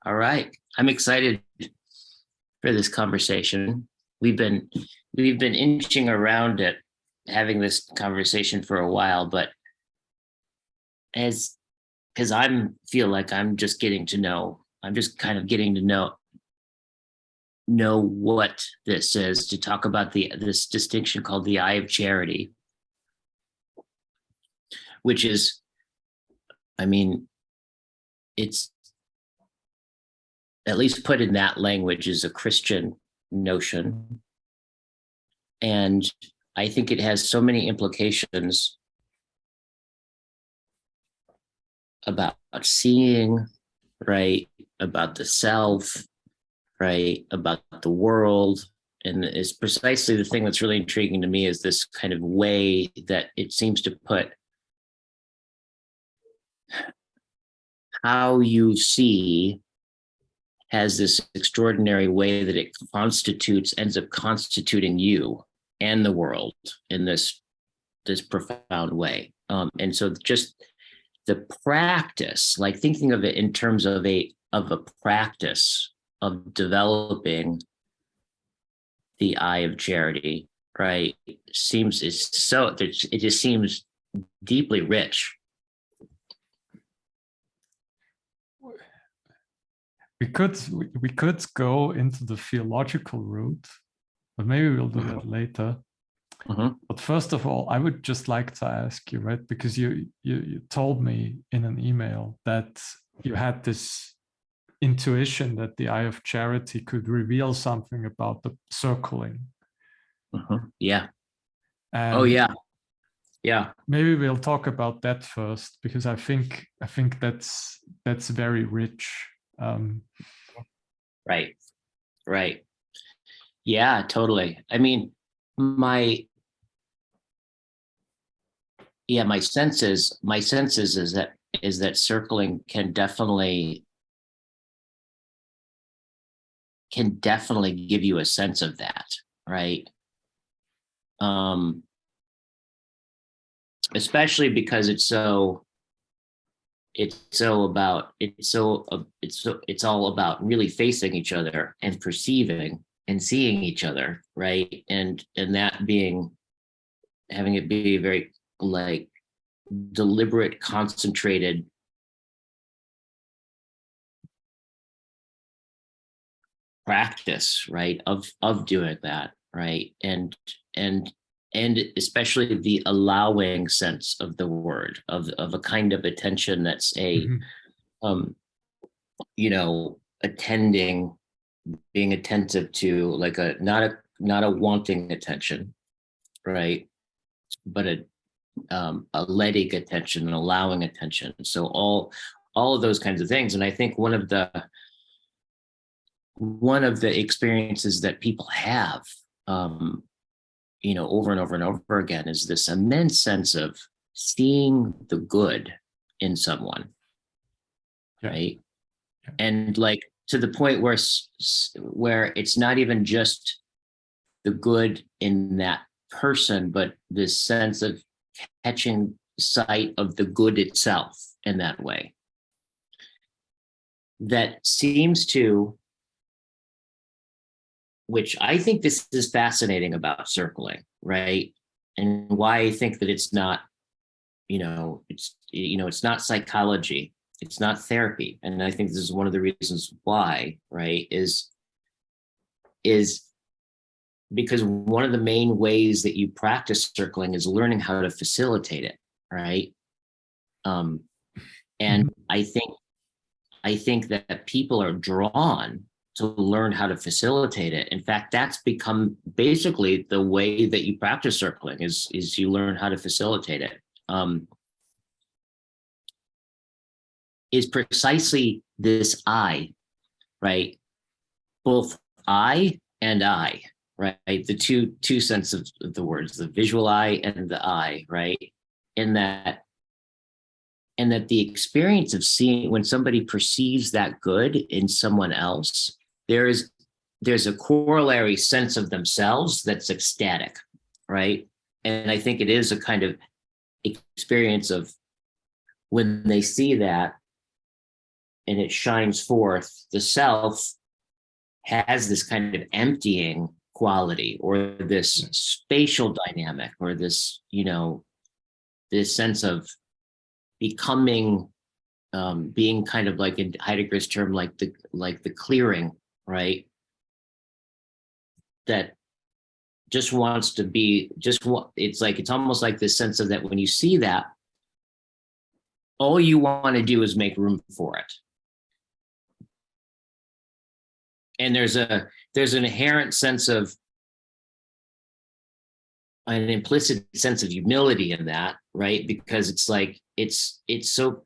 All right. I'm excited for this conversation. We've been we've been inching around it, having this conversation for a while, but as because I'm feel like I'm just kind of getting to know what this is, to talk about the this distinction called the eye of charity, which is, I mean, it's at least put in that language is a Christian notion. And I think it has so many implications about seeing, right? About the self, right? About the world. And it's precisely the thing that's really intriguing to me is this kind of way that it seems to put how you see has this extraordinary way that it ends up constituting you and the world in this profound way. And so just the practice, like thinking of it in terms of a practice of developing the eye of charity, right? It just seems deeply rich. We could go into the theological route, but maybe we'll do that later. Mm-hmm. But first of all, I would just like to ask you, right? Because you told me in an email that you had this intuition that the eye of charity could reveal something about the circling. Mm-hmm. Yeah. And oh yeah. Yeah. maybe we'll talk about that first, because I think that's very rich. Right. Right. Yeah, totally. I mean, my my senses is that circling can definitely give you a sense of that, right? Especially because it's all about really facing each other and perceiving and seeing each other, right? And that being, having it be very like deliberate, concentrated practice, right, of doing that, right? And especially the allowing sense of the word, of a kind of attention that's um attending, being attentive to, like not a wanting attention, right, but a letting attention and allowing attention. So all of those kinds of things. And I think one of the experiences that people have, over and over and over again, is this immense sense of seeing the good in someone, right? Yeah. And like to the point where it's not even just the good in that person, but this sense of catching sight of the good itself in that way, that seems to, which I think this is fascinating about circling, right? And why I think that it's not, it's not psychology, it's not therapy. And I think this is one of the reasons why, right, is because one of the main ways that you practice circling is learning how to facilitate it, right? And I think that people are drawn to learn how to facilitate it. In fact, that's become basically the way that you practice circling is you learn how to facilitate it. Is precisely this I, right? Both I and I, right? The two senses of the words, the visual I and the I, right? And that the experience of seeing, when somebody perceives that good in someone else, there's a corollary sense of themselves that's ecstatic, right? And I think it is a kind of experience of when they see that, it shines forth, the self has this kind of emptying quality, or this spatial dynamic, or this, this sense of becoming, being kind of like, in Heidegger's term, like the clearing, right? That just wants to be, it's almost like this sense of that when you see that, all you want to do is make room for it. And there's an inherent sense of, an implicit sense of humility in that, right? Because it's like, it's so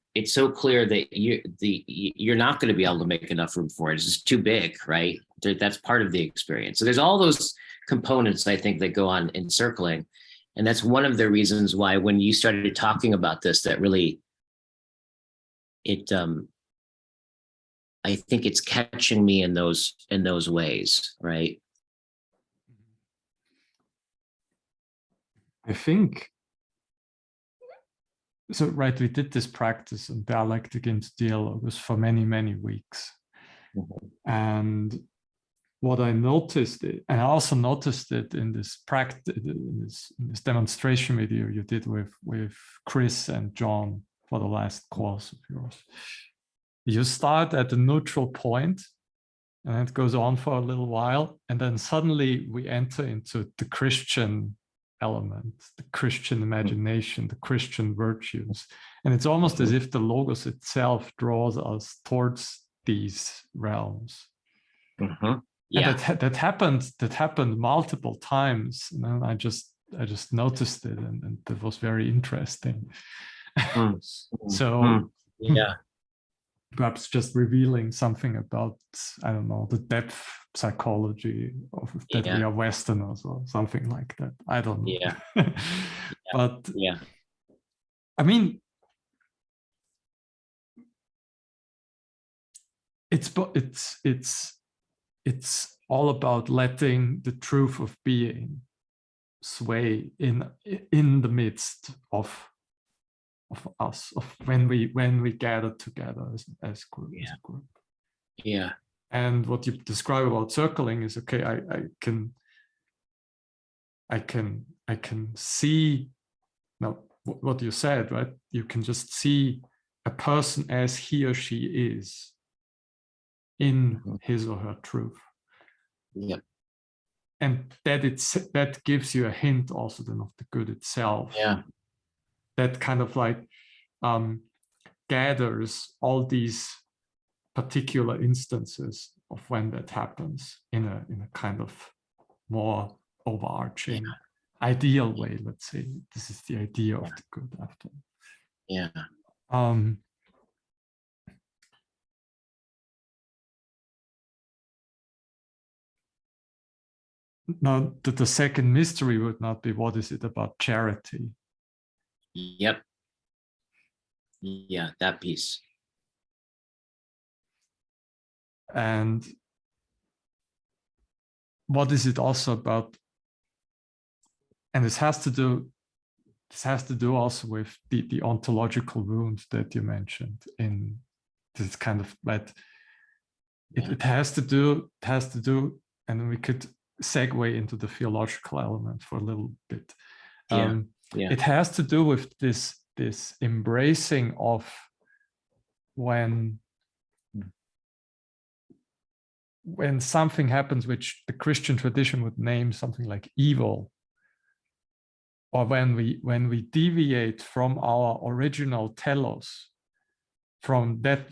clear that you're not going to be able to make enough room for it. It's just too big, right? That's part of the experience. So there's all those components, I think, that go on encircling. And that's one of the reasons why when you started talking about this, that really, I think it's catching me in those ways, right? I think so. Right, we did this practice in dialectic into dialogues for many, many weeks, and what I noticed, and I also noticed it in this practice, in this demonstration video you did with Chris and John for the last course of yours. You start at a neutral point, and it goes on for a little while, and then suddenly we enter into the Christian element, the Christian imagination, the Christian virtues. And it's almost as if the Logos itself draws us towards these realms. Yeah. And that happened multiple times. And I just noticed it, and that was very interesting. So yeah, perhaps just revealing something about, I don't know, the depth psychology of that we are Westerners or something like that. I don't know. Yeah. But yeah, I mean, it's all about letting the truth of being sway in the midst of us, of when we gather together as a group. Yeah. And what you describe about circling is, okay, I can see now what you said, right? You can just see a person as he or she is in his or her truth. Yeah. And that gives you a hint also then of the good itself. Yeah. That kind of like gathers all these particular instances of when that happens in a kind of more overarching ideal way. Let's say this is the idea of the good after. Yeah. Now, the second mystery would not be, what is it about charity? Yep. Yeah, that piece. And what is it also about? And this has to do also with the ontological wound that you mentioned in this kind of, but it has to do, and we could segue into the theological element for a little bit. It has to do with this embracing of when something happens which the Christian tradition would name something like evil, or when we deviate from our original telos, from that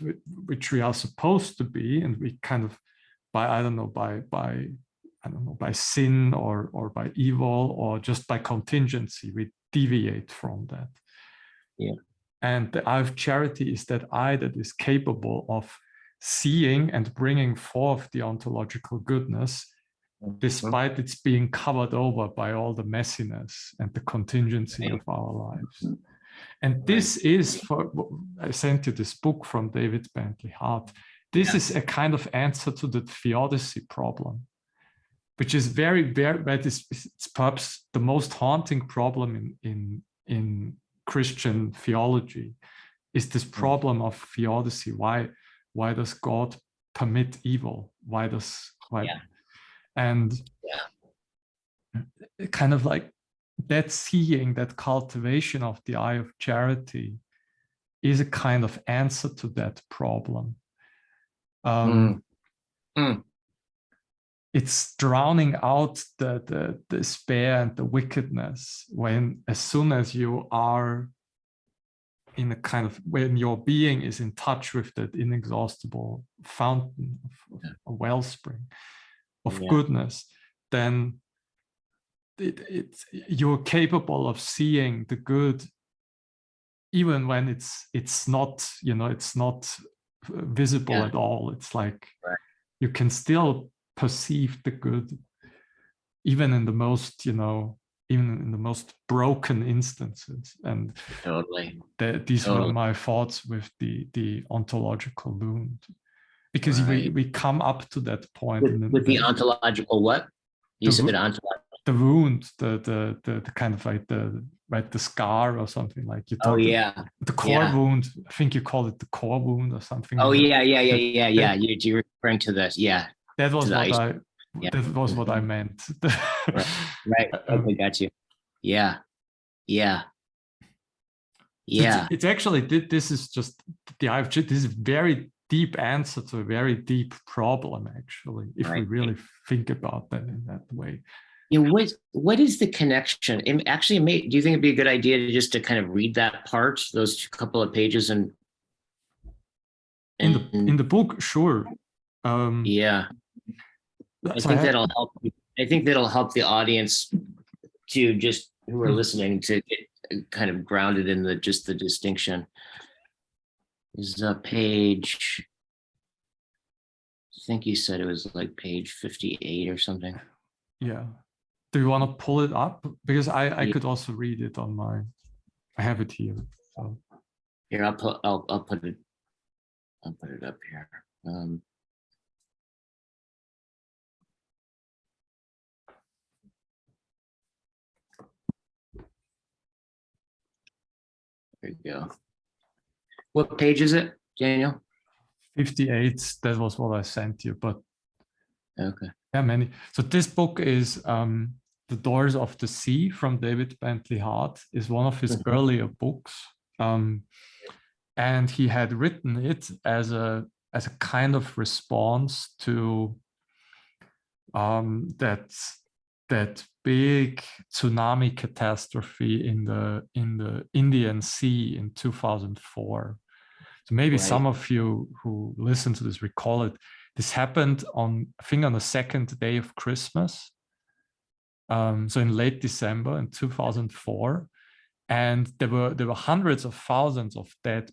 which we are supposed to be, and we kind of by sin or by evil or just by contingency, we deviate from that. Yeah. And the eye of charity is that eye that is capable of seeing and bringing forth the ontological goodness, despite it's being covered over by all the messiness and the contingency of our lives. And this is, I sent you this book from David Bentley Hart. This is a kind of answer to the theodicy problem, which is very, very, it's perhaps the most haunting problem in Christian theology, is this problem of theodicy. Why Why does God permit evil? Why? Yeah. And Yeah. kind of like that seeing, that cultivation of the eye of charity is a kind of answer to that problem. It's drowning out the despair and the wickedness when, as soon as you are in a kind of, when your being is in touch with that inexhaustible fountain of a wellspring of goodness, then you're capable of seeing the good, even when it's not, it's not visible at all. It's like you can still perceive the good, even in the most, even in the most broken instances. And Totally. These were my thoughts with the ontological wound, because we come up to that point with the ontological what? You said ontological. The wound, the kind of like the scar or something, like you talk. The core wound. I think you call it the core wound or something. Oh yeah. You're referring to this. Yeah. That was what I meant. Right. Okay, got you. Yeah. It's actually, this is just the eye of charity. This is a very deep answer to a very deep problem, actually, if we really think about that in that way. What is the connection? And actually, do you think it'd be a good idea just to kind of read that part, those couple of pages, and in the book? Sure. Yeah. I think that'll help. I think that'll help the audience to just who are listening to get kind of grounded in the distinction. Is a page. I think you said it was like page 58 or something. Yeah. Do you want to pull it up? Because I could also read it on mine. I have it here. So here, I'll put it up here. There you go. What page is it, Daniel? 58. That was what I sent you, but okay. Yeah, many. So this book is The Doors of the Sea from David Bentley Hart, is one of his earlier books. And he had written it as a kind of response to that big tsunami catastrophe in the Indian Sea in 2004. So maybe some of you who listen to this recall it. This happened on, I think, on the second day of Christmas. So in late December in 2004, and there were hundreds of thousands of dead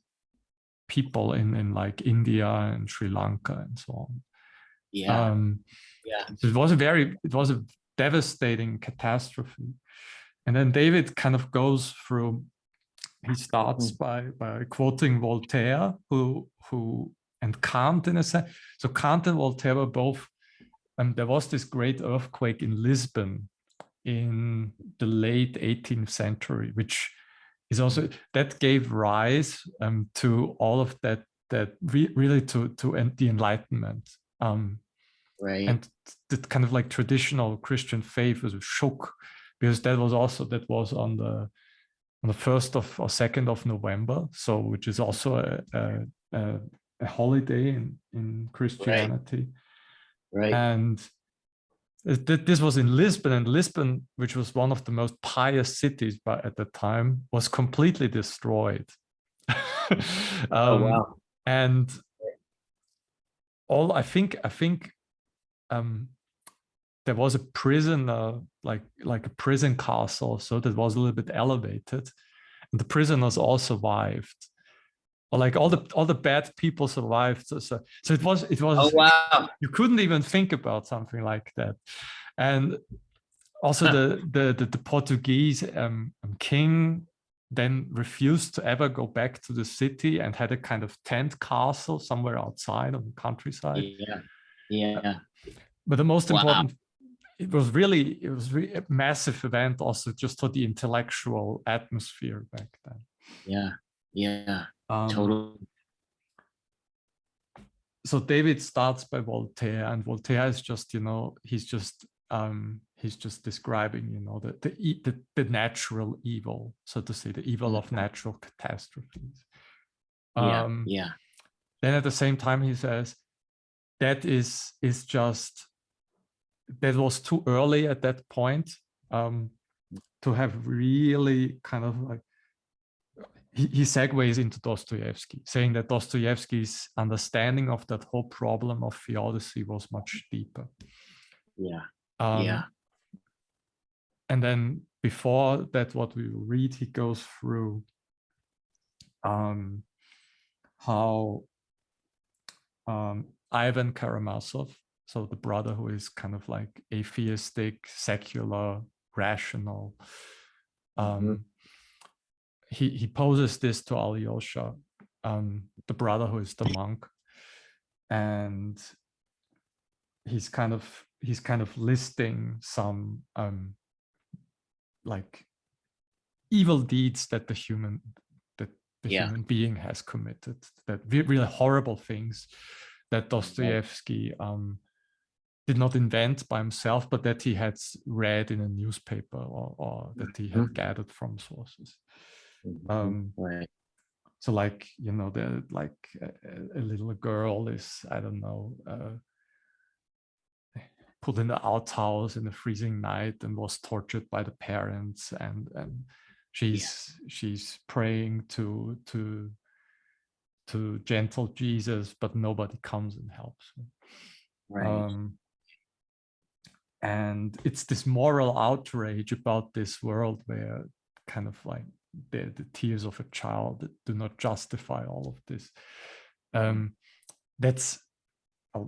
people in like India and Sri Lanka and so on. So it was a devastating catastrophe. And then David kind of goes through. He starts by quoting Voltaire, who and Kant in a sense. So Kant and Voltaire were both. There was this great earthquake in Lisbon in the late 18th century, which is also that gave rise to all of that really to the Enlightenment. And the kind of like traditional Christian faith was shook, because that was on the 1st or 2nd of November, so which is also a holiday in Christianity. And this was in Lisbon, and Lisbon, which was one of the most pious cities at the time, was completely destroyed. And I think there was a prison, like a prison castle, so that was a little bit elevated, and the prisoners all survived, or like all the bad people survived. So it was. Oh wow! You couldn't even think about something like that, and also the Portuguese king then refused to ever go back to the city and had a kind of tent castle somewhere outside on the countryside. But the most important. It was really a massive event, also just for the intellectual atmosphere back then. Totally. so David starts by Voltaire, and Voltaire is just, he's just describing, the natural evil, so to say, the evil of natural catastrophes. Yeah. Then at the same time, he says that was too early at that point to have really kind of like, he segues into Dostoevsky, saying that Dostoevsky's understanding of that whole problem of theodicy was much deeper. Yeah. And then before that, what we will read, he goes through how Ivan Karamazov, so the brother who is kind of like atheistic, secular, rational, he poses this to Alyosha, the brother who is the monk, and he's kind of listing some like evil deeds that the human being has committed, that really horrible things that Dostoevsky did not invent by himself, but that he had read in a newspaper or that he had gathered from sources. Right. So like, a little girl is, I don't know, put in the outhouse in a freezing night and was tortured by the parents, and she's praying to gentle Jesus, but nobody comes and helps her. Right. And it's this moral outrage about this world where kind of like the tears of a child that do not justify all of this. I'll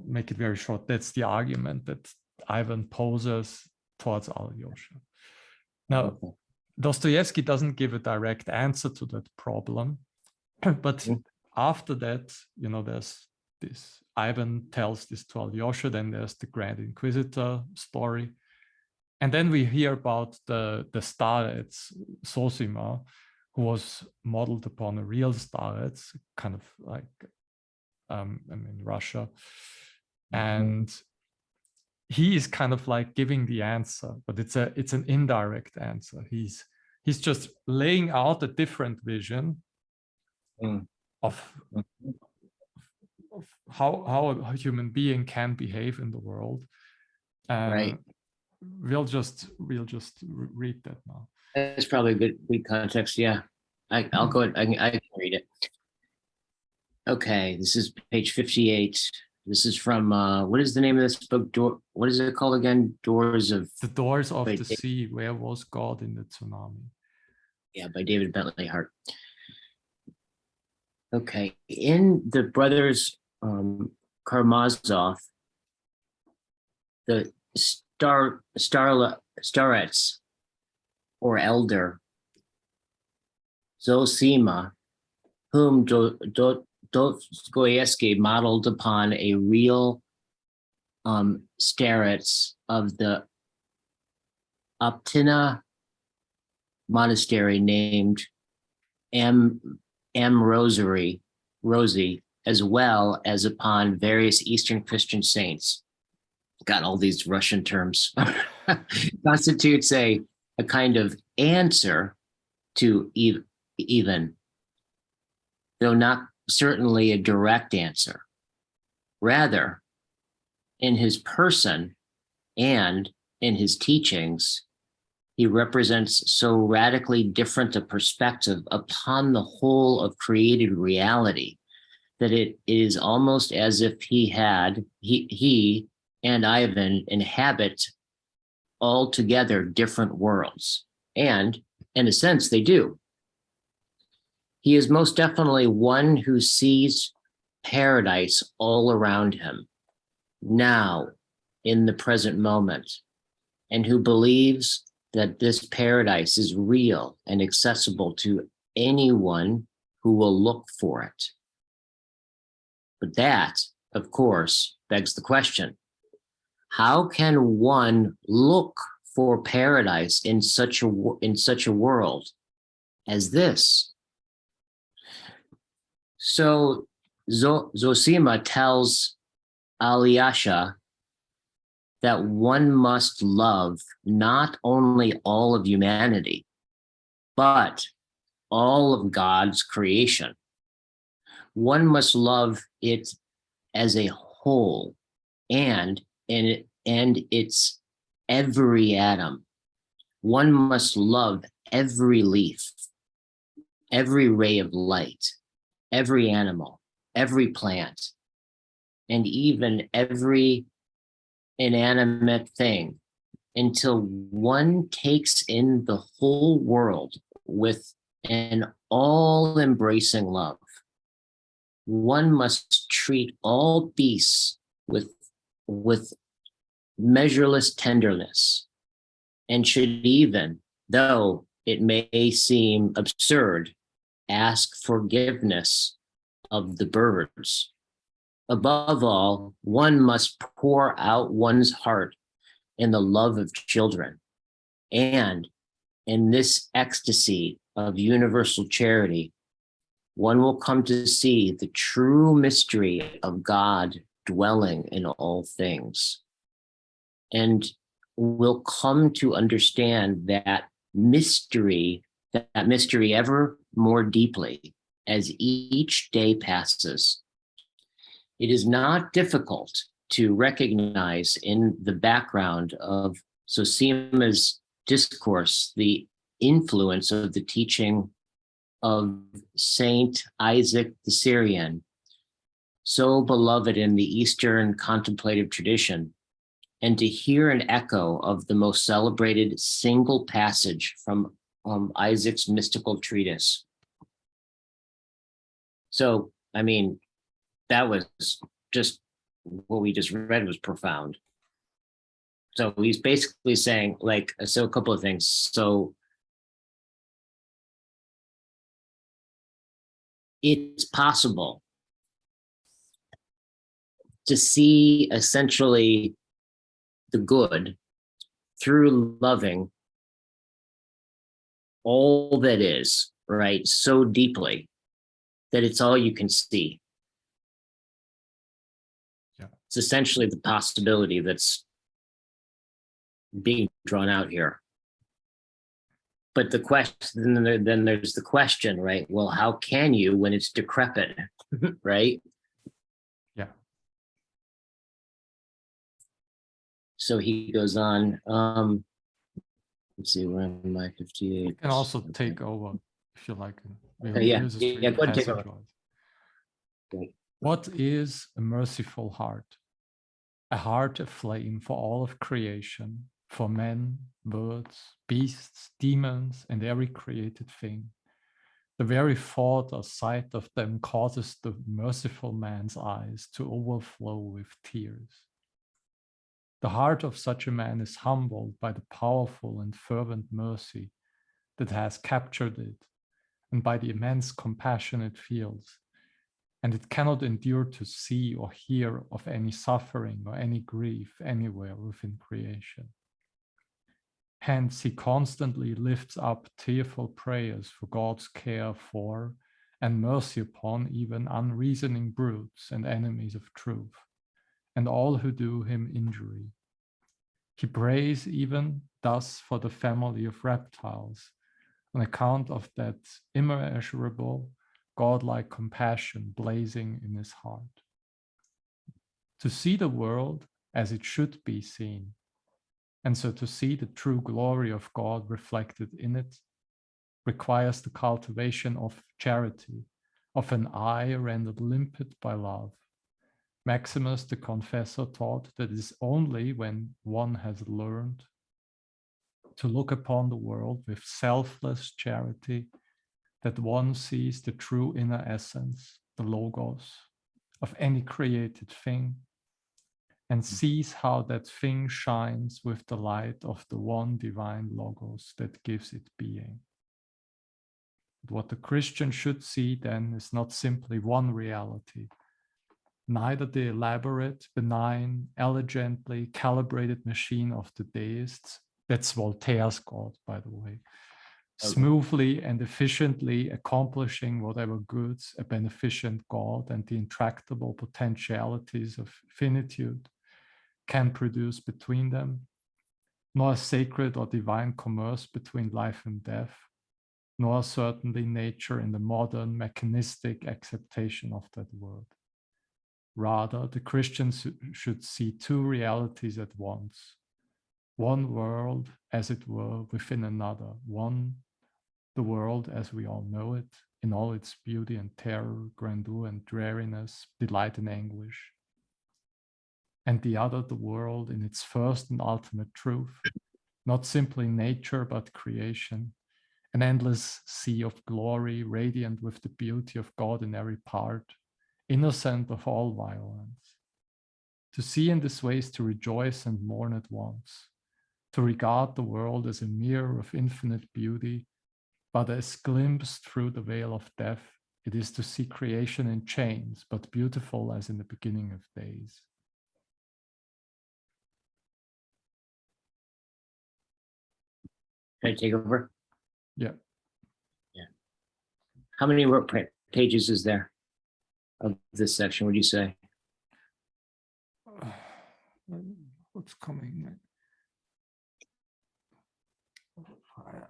make it very short. That's the argument that Ivan poses towards Alyosha. Now, Dostoevsky doesn't give a direct answer to that problem, but after that, there's this, Ivan tells this to Alyosha, then there's the Grand Inquisitor story. And then we hear about the starets, Zosima, who was modeled upon a real starets, kind of like in Russia. And he is kind of like giving the answer, but it's an indirect answer. He's just laying out a different vision of how a human being can behave in the world. Right. We'll just read that now. That's probably a good context. Yeah, I'll go ahead. I can read it. Okay, this is page 58. This is from what is the name of this book? What is it called again? The Doors of the Sea. Where was God in the tsunami? Yeah, by David Bentley Hart. Okay, in the brothers Karamazov, the starets or elder Zosima, whom Dostoevsky modeled upon a real starets of the Optina monastery named M. Rosie, as well as upon various Eastern Christian saints. Got all these Russian terms. Constitutes a kind of answer to even, though not certainly a direct answer. Rather, in his person and in his teachings, he represents so radically different a perspective upon the whole of created reality that it is almost as if he and Ivan inhabit altogether different worlds. And in a sense, they do. He is most definitely one who sees paradise all around him, now, in the present moment, and who believes that this paradise is real and accessible to anyone who will look for it. But that, of course, begs the question, how can one look for paradise in such a world as this? So Zosima tells Alyosha that one must love not only all of humanity, but all of God's creation. One must love it as a whole and its every atom. One must love every leaf, every ray of light, every animal, every plant, and even every inanimate thing until one takes in the whole world with an all-embracing love. One must treat all beasts with measureless tenderness, and should even, though it may seem absurd, ask forgiveness of the birds. Above all, one must pour out one's heart in the love of children. And in this ecstasy of universal charity, one will come to see the true mystery of God dwelling in all things, and will come to understand that mystery ever more deeply as each day passes. It is not difficult to recognize in the background of Zosima's discourse the influence of the teaching of Saint Isaac the Syrian, so beloved in the Eastern contemplative tradition, and to hear an echo of the most celebrated single passage from Isaac's mystical treatise. So, I mean, that was just what we just read was profound. So he's basically saying, like, so a couple of things. So it's possible to see essentially the good through loving all that is, right, so deeply that it's all you can see. Yeah. It's essentially the possibility that's being drawn out here. But the question, then there's the question, right? Well, how can you when it's decrepit, right? Yeah. So he goes on. Let's see, where am I? 58. You can also take over if you like. Yeah, go ahead, take over. Right. What is a merciful heart? A heart aflame for all of creation, for men, birds, beasts, demons, and every created thing. The very thought or sight of them causes the merciful man's eyes to overflow with tears. The heart of such a man is humbled by the powerful and fervent mercy that has captured it, and by the immense compassion it feels, and it cannot endure to see or hear of any suffering or any grief anywhere within creation. Hence, he constantly lifts up tearful prayers for God's care for and mercy upon even unreasoning brutes and enemies of truth, and all who do him injury. He prays even thus for the family of reptiles, on account of that immeasurable, godlike compassion blazing in his heart. To see the world as it should be seen, and so to see the true glory of God reflected in it, requires the cultivation of charity, of an eye rendered limpid by love. Maximus the Confessor taught that it is only when one has learned to look upon the world with selfless charity that one sees the true inner essence, the logos, of any created thing, and sees how that thing shines with the light of the one divine logos that gives it being. But what the Christian should see then is not simply one reality, neither the elaborate, benign, elegantly calibrated machine of the deists. That's Voltaire's God, by the way. smoothly and efficiently accomplishing whatever goods a beneficent God and the intractable potentialities of finitude can produce between them, nor a sacred or divine commerce between life and death, nor certainly nature in the modern mechanistic acceptation of that word. Rather, the Christians should see two realities at once, one world, as it were, within another, one, the world as we all know it, in all its beauty and terror, grandeur and dreariness, delight and anguish, and the other, the world in its first and ultimate truth, not simply nature, but creation, an endless sea of glory, radiant with the beauty of God in every part, innocent of all violence. To see in this way is to rejoice and mourn at once, to regard the world as a mirror of infinite beauty, but as glimpsed through the veil of death, it is to see creation in chains, but beautiful as in the beginning of days. Can I take over? Yeah. How many pages is there of this section, would you say? What's coming?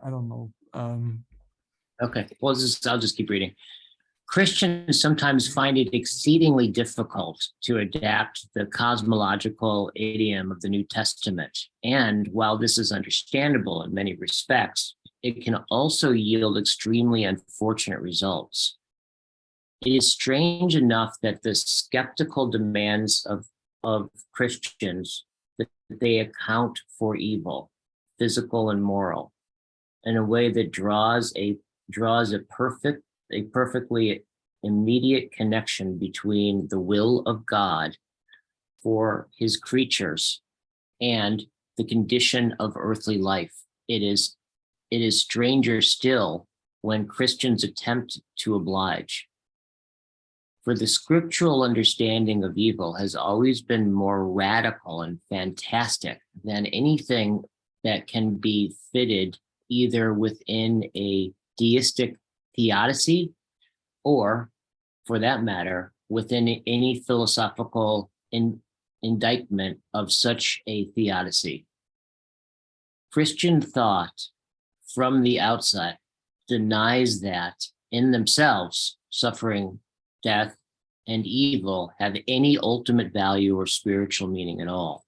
I don't know. Okay, well, I'll just keep reading. Christians sometimes find it exceedingly difficult to adapt the cosmological idiom of the New Testament. And while this is understandable in many respects, it can also yield extremely unfortunate results. It is strange enough that the skeptical demands of Christians that they account for evil, physical and moral, in a way that draws a perfectly immediate connection between the will of God for his creatures and the condition of earthly life. It is stranger still when Christians attempt to oblige. For the scriptural understanding of evil has always been more radical and fantastic than anything that can be fitted either within a deistic theodicy or, for that matter, within any philosophical indictment of such a theodicy. Christian thought from the outset denies that in themselves suffering, death, and evil have any ultimate value or spiritual meaning at all.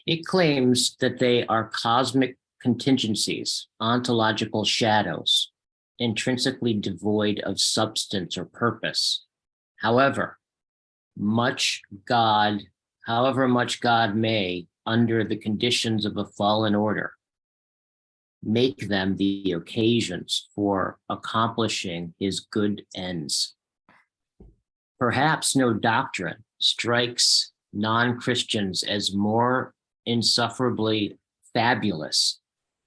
It claims that they are cosmic contingencies, ontological shadows, intrinsically devoid of substance or purpose. However much God may, under the conditions of a fallen order, make them the occasions for accomplishing his good ends. Perhaps no doctrine strikes non-Christians as more insufferably fabulous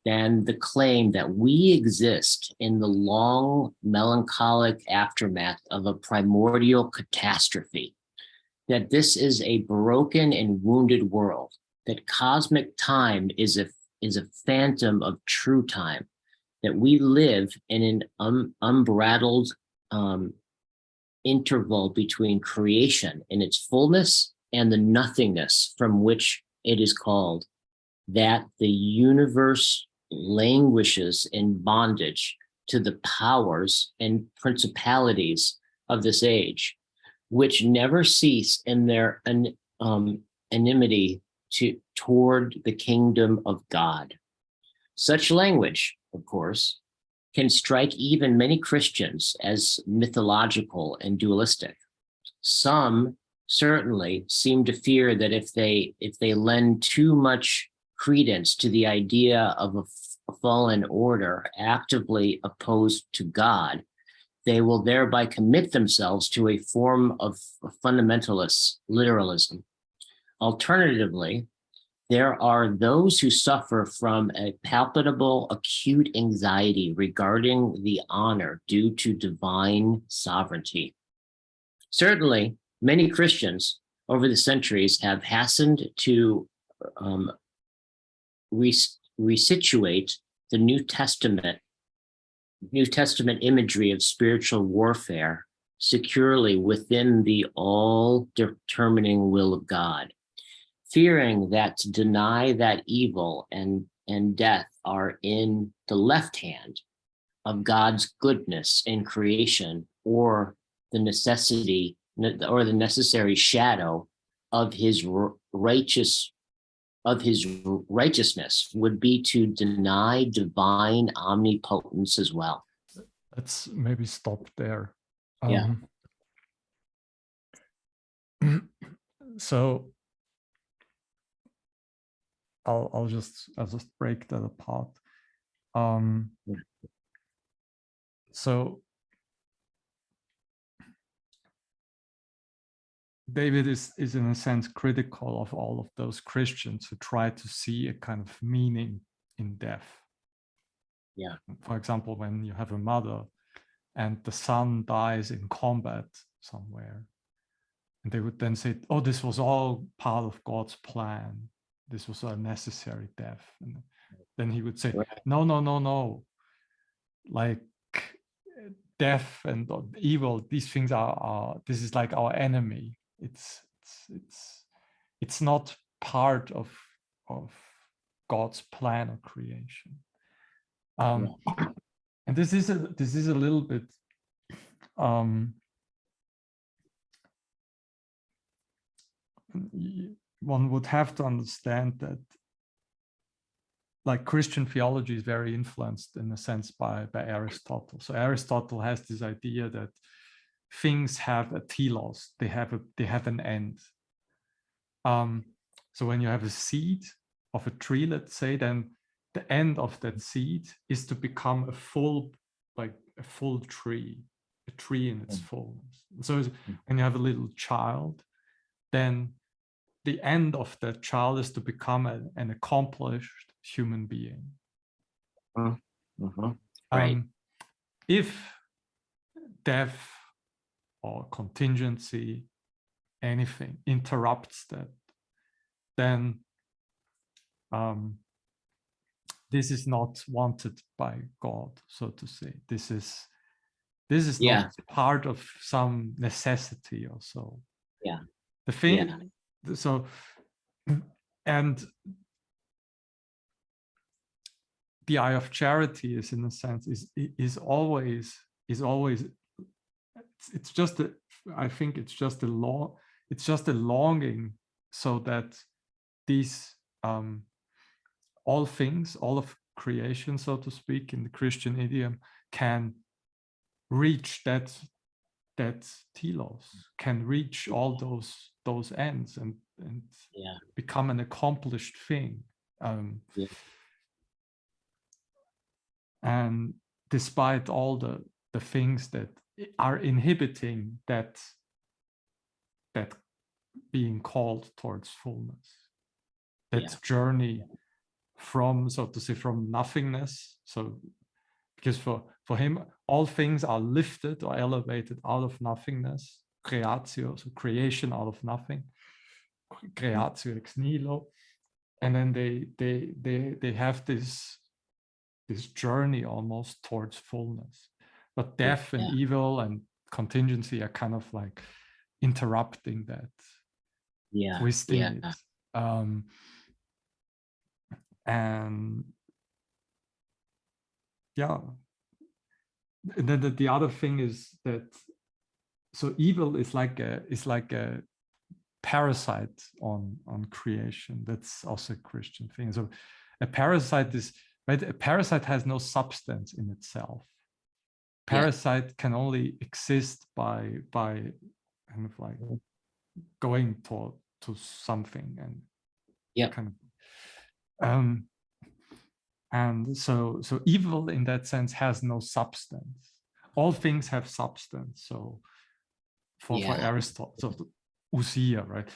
than the claim that we exist in the long, melancholic aftermath of a primordial catastrophe, that this is a broken and wounded world, that cosmic time is a phantom of true time, that we live in an unbridled interval between creation in its fullness and the nothingness from which it is called, that the universe languishes in bondage to the powers and principalities of this age, which never cease in their enmity toward the kingdom of God. Such language, of course, can strike even many Christians as mythological and dualistic. Some certainly seem to fear that if they lend too much credence to the idea of a fallen order actively opposed to God, they will thereby commit themselves to a form of fundamentalist literalism. Alternatively, there are those who suffer from a palpable acute anxiety regarding the honor due to divine sovereignty. Certainly, many Christians over the centuries have hastened to resituate the New Testament New Testament imagery of spiritual warfare securely within the all-determining will of God, fearing that to deny that evil and death are in the left hand of God's goodness in creation, or the necessary shadow of his righteousness would be to deny divine omnipotence as well. Let's maybe stop there. Yeah. So I'll just break that apart. So David is in a sense critical of all of those Christians who try to see a kind of meaning in death. Yeah. For example, when you have a mother and the son dies in combat somewhere, and they would then say, oh, this was all part of God's plan. This was a necessary death. And then he would say, no. Like death and evil, these things are this is like our enemy. It's not part of God's plan of creation. And this is a little bit one would have to understand that, like, Christian theology is very influenced in a sense by Aristotle. So Aristotle has this idea that things have a telos, they have an end. So when you have a seed of a tree, let's say, then the end of that seed is to become a full tree, a tree in its fullness. So when you have a little child, then the end of that child is to become an accomplished human being. Right. If death or contingency, anything interrupts that, then this is not wanted by God, so to say. This is not part of some necessity or so. Yeah. The thing, so, and the eye of charity is, in a sense, is always it's just a, I think it's just a longing, so that these all things, all of creation, so to speak, in the Christian idiom, can reach that telos, can reach all those ends and become an accomplished thing. And despite all the things that are inhibiting that being called towards fullness, that journey from, so to say, from nothingness. So because for him, all things are lifted or elevated out of nothingness, creatio, so creation out of nothing, creatio ex nihilo, and then they have this journey almost towards fullness. But death and evil and contingency are kind of like interrupting that, twisting it. And and then the other thing is that, so evil is like a parasite on creation. That's also a Christian thing. So a parasite is, right, a parasite has no substance in itself. Parasite can only exist by kind of like going to something and kind of and so evil in that sense has no substance. All things have substance. So for Aristotle, so ousia, right?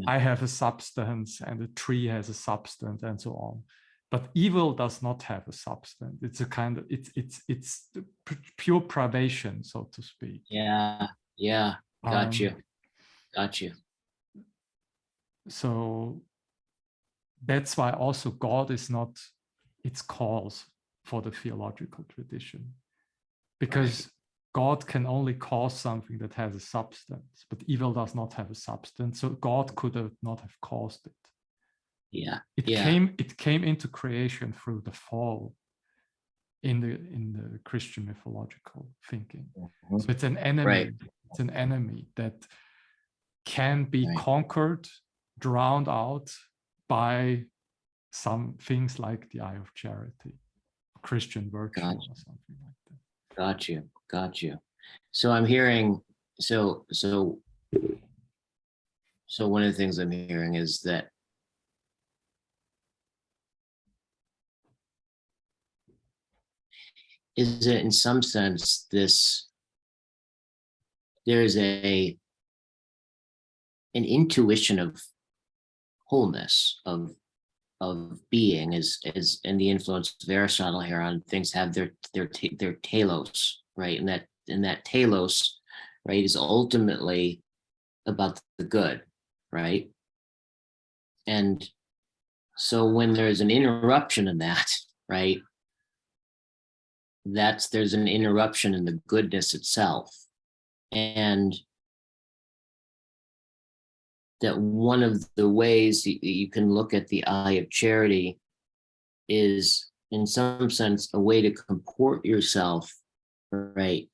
I have a substance and a tree has a substance and so on. But evil does not have a substance. It's a kind of, it's the pure privation, so to speak. Got you. So that's why also God is not its cause. for the theological tradition, because God can only cause something that has a substance, but evil does not have a substance, so God could not have caused it. Yeah. It came into creation through the fall in the Christian mythological thinking. Mhm. So it's an enemy. Right. It's an enemy that can be Right. conquered, drowned out by some things like the eye of charity, Christian virtue, Gotcha. or something like that. Got you. So I'm hearing, so one of the things I'm hearing is that in some sense there's an intuition of wholeness, of being, as and the influence of Aristotle here on things have their telos, right? And that telos, right, is ultimately about the good, right? And so when there's an interruption in that, right, there's an interruption in the goodness itself. And that one of the ways you can look at the eye of charity is, in some sense, a way to comport yourself, right,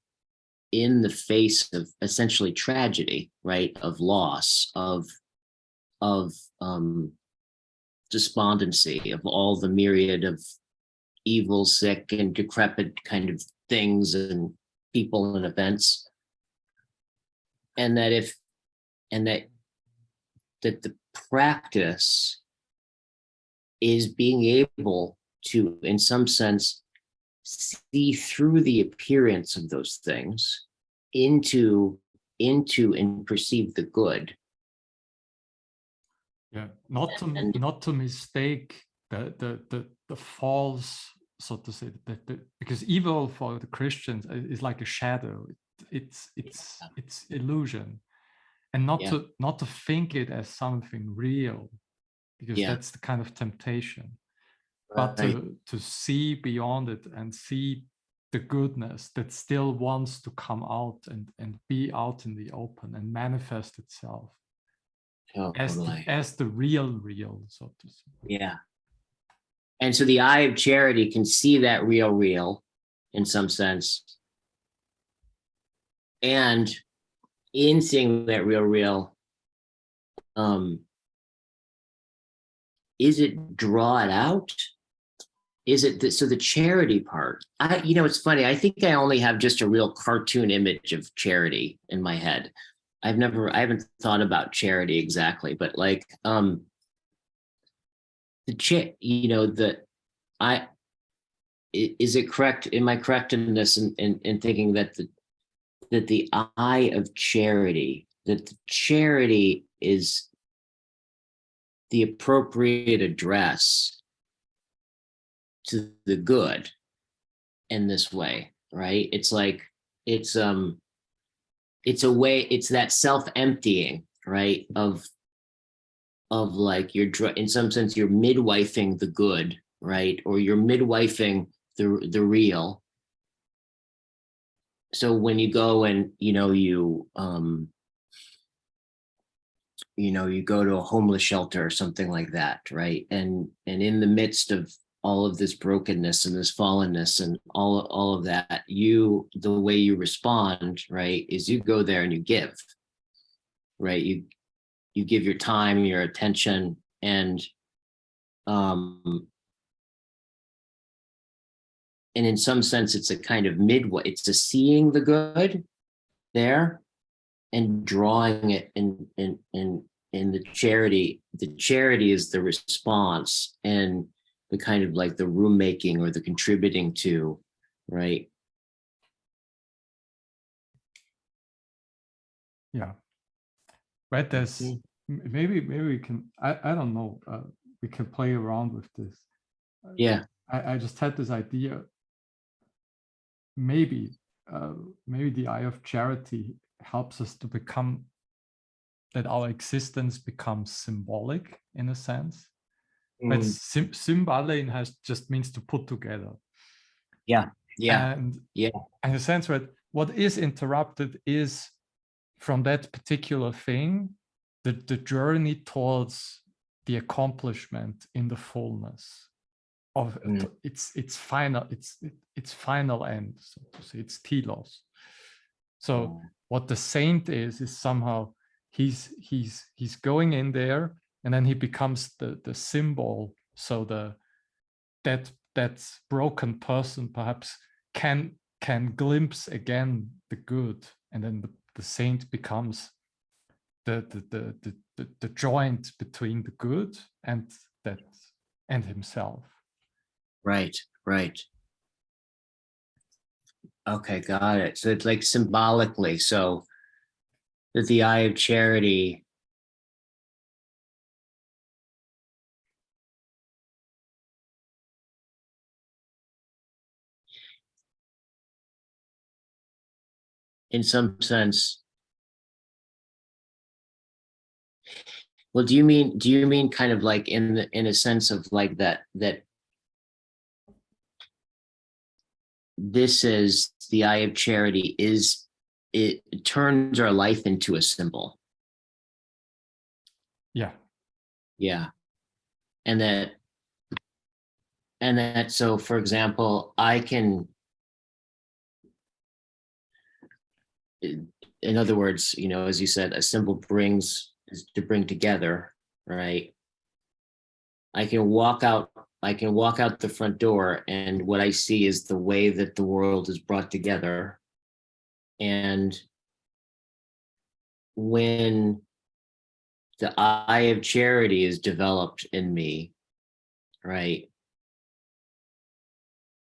in the face of essentially tragedy, right, of loss, of despondency, of all the myriad of evil, sick, and decrepit kind of things and people and events, and that the practice is being able to, in some sense, see through the appearance of those things into and perceive the good. Yeah, not to mistake the false, so to say, because evil for the Christians is like a shadow. It's illusion, and not to think it as something real, because that's the kind of temptation. But to see beyond it and see the goodness that still wants to come out and be out in the open and manifest itself. Totally. As the real, so to say. Yeah. And so the eye of charity can see that real in some sense. And in seeing that real, is it draw it out? Is it so the charity part? It's funny. I think I only have just a real cartoon image of charity in my head. I haven't thought about charity exactly, but like is it correct? Am I correct in this in thinking that the eye of charity, that the charity is the appropriate address to the good in this way, right? It's like it's a way, it's that self-emptying, right, of like in some sense you're midwifing the good, right, or you're midwifing the real. So when you go and you go to a homeless shelter or something like that, right, and in the midst of all of this brokenness and this fallenness and all of that, the way you respond, right, is you go there and you give, right, you give your time, your attention, and in some sense it's a kind of midway, it's a seeing the good there and drawing it in the charity is the response and the kind of like the room making or the contributing to, right? Yeah, right. There's maybe we can, I don't know, we can play around with this. Yeah. I just had this idea, maybe the eye of charity helps us to become, that our existence becomes symbolic in a sense. But symbolic just means to put together. Yeah. Yeah. And Yeah. in a sense that what is interrupted is from that particular thing, the journey towards the accomplishment in the fullness of Mm. its final end, so to say, its telos. So what the saint is somehow he's going in there, and then he becomes the symbol. So that broken person perhaps can glimpse again the good, and then the saint becomes the joint between the good and that and himself. Right. Right. Okay, got it. So it's like symbolically, so that the eye of charity in some sense. Well, do you mean kind of like in a sense of like that this is the eye of charity is it turns our life into a symbol. Yeah. Yeah. And that so for example, I can, in other words, you know, as you said, a symbol brings is to bring together, right? I can walk out the front door, and what I see is the way that the world is brought together. And when the eye of charity is developed in me, right,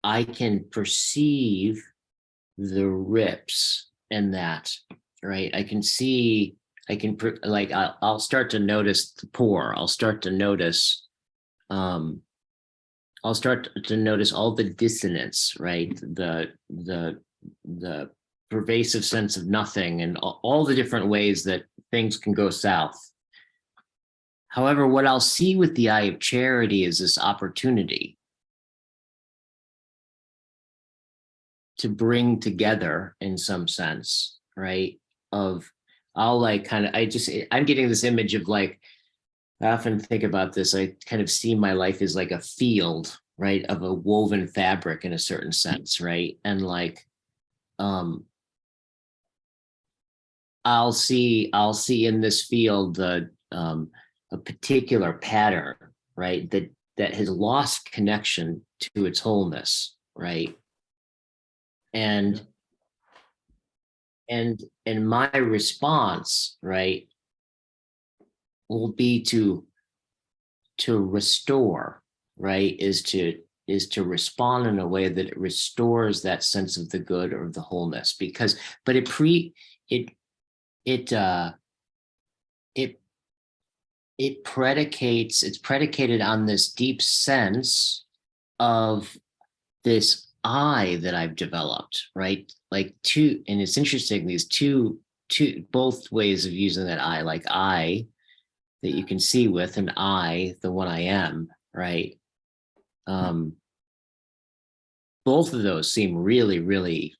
I can perceive the rips in that, right? I can see, like, I'll start to notice the poor. I'll start to notice, I'll start to notice all the dissonance, right? The pervasive sense of nothing, and all the different ways that things can go south. However, what I'll see with the eye of charity is this opportunity to bring together, in some sense, right? Of I'll like kind of, I'm getting this image of like, I often think about this. I kind of see my life as like a field, right, of a woven fabric in a certain sense, right? And like, I'll see in this field a particular pattern, right, that has lost connection to its wholeness, right? And and my response, right, will be to restore, right, is to respond in a way that it restores that sense of the good or the wholeness, because but it it it it's predicated on this deep sense of this I that I've developed, right? Like two, and it's interesting, these two both ways of using that I, like I that you can see with, and I, the one I am, right? Um, both of those seem really, really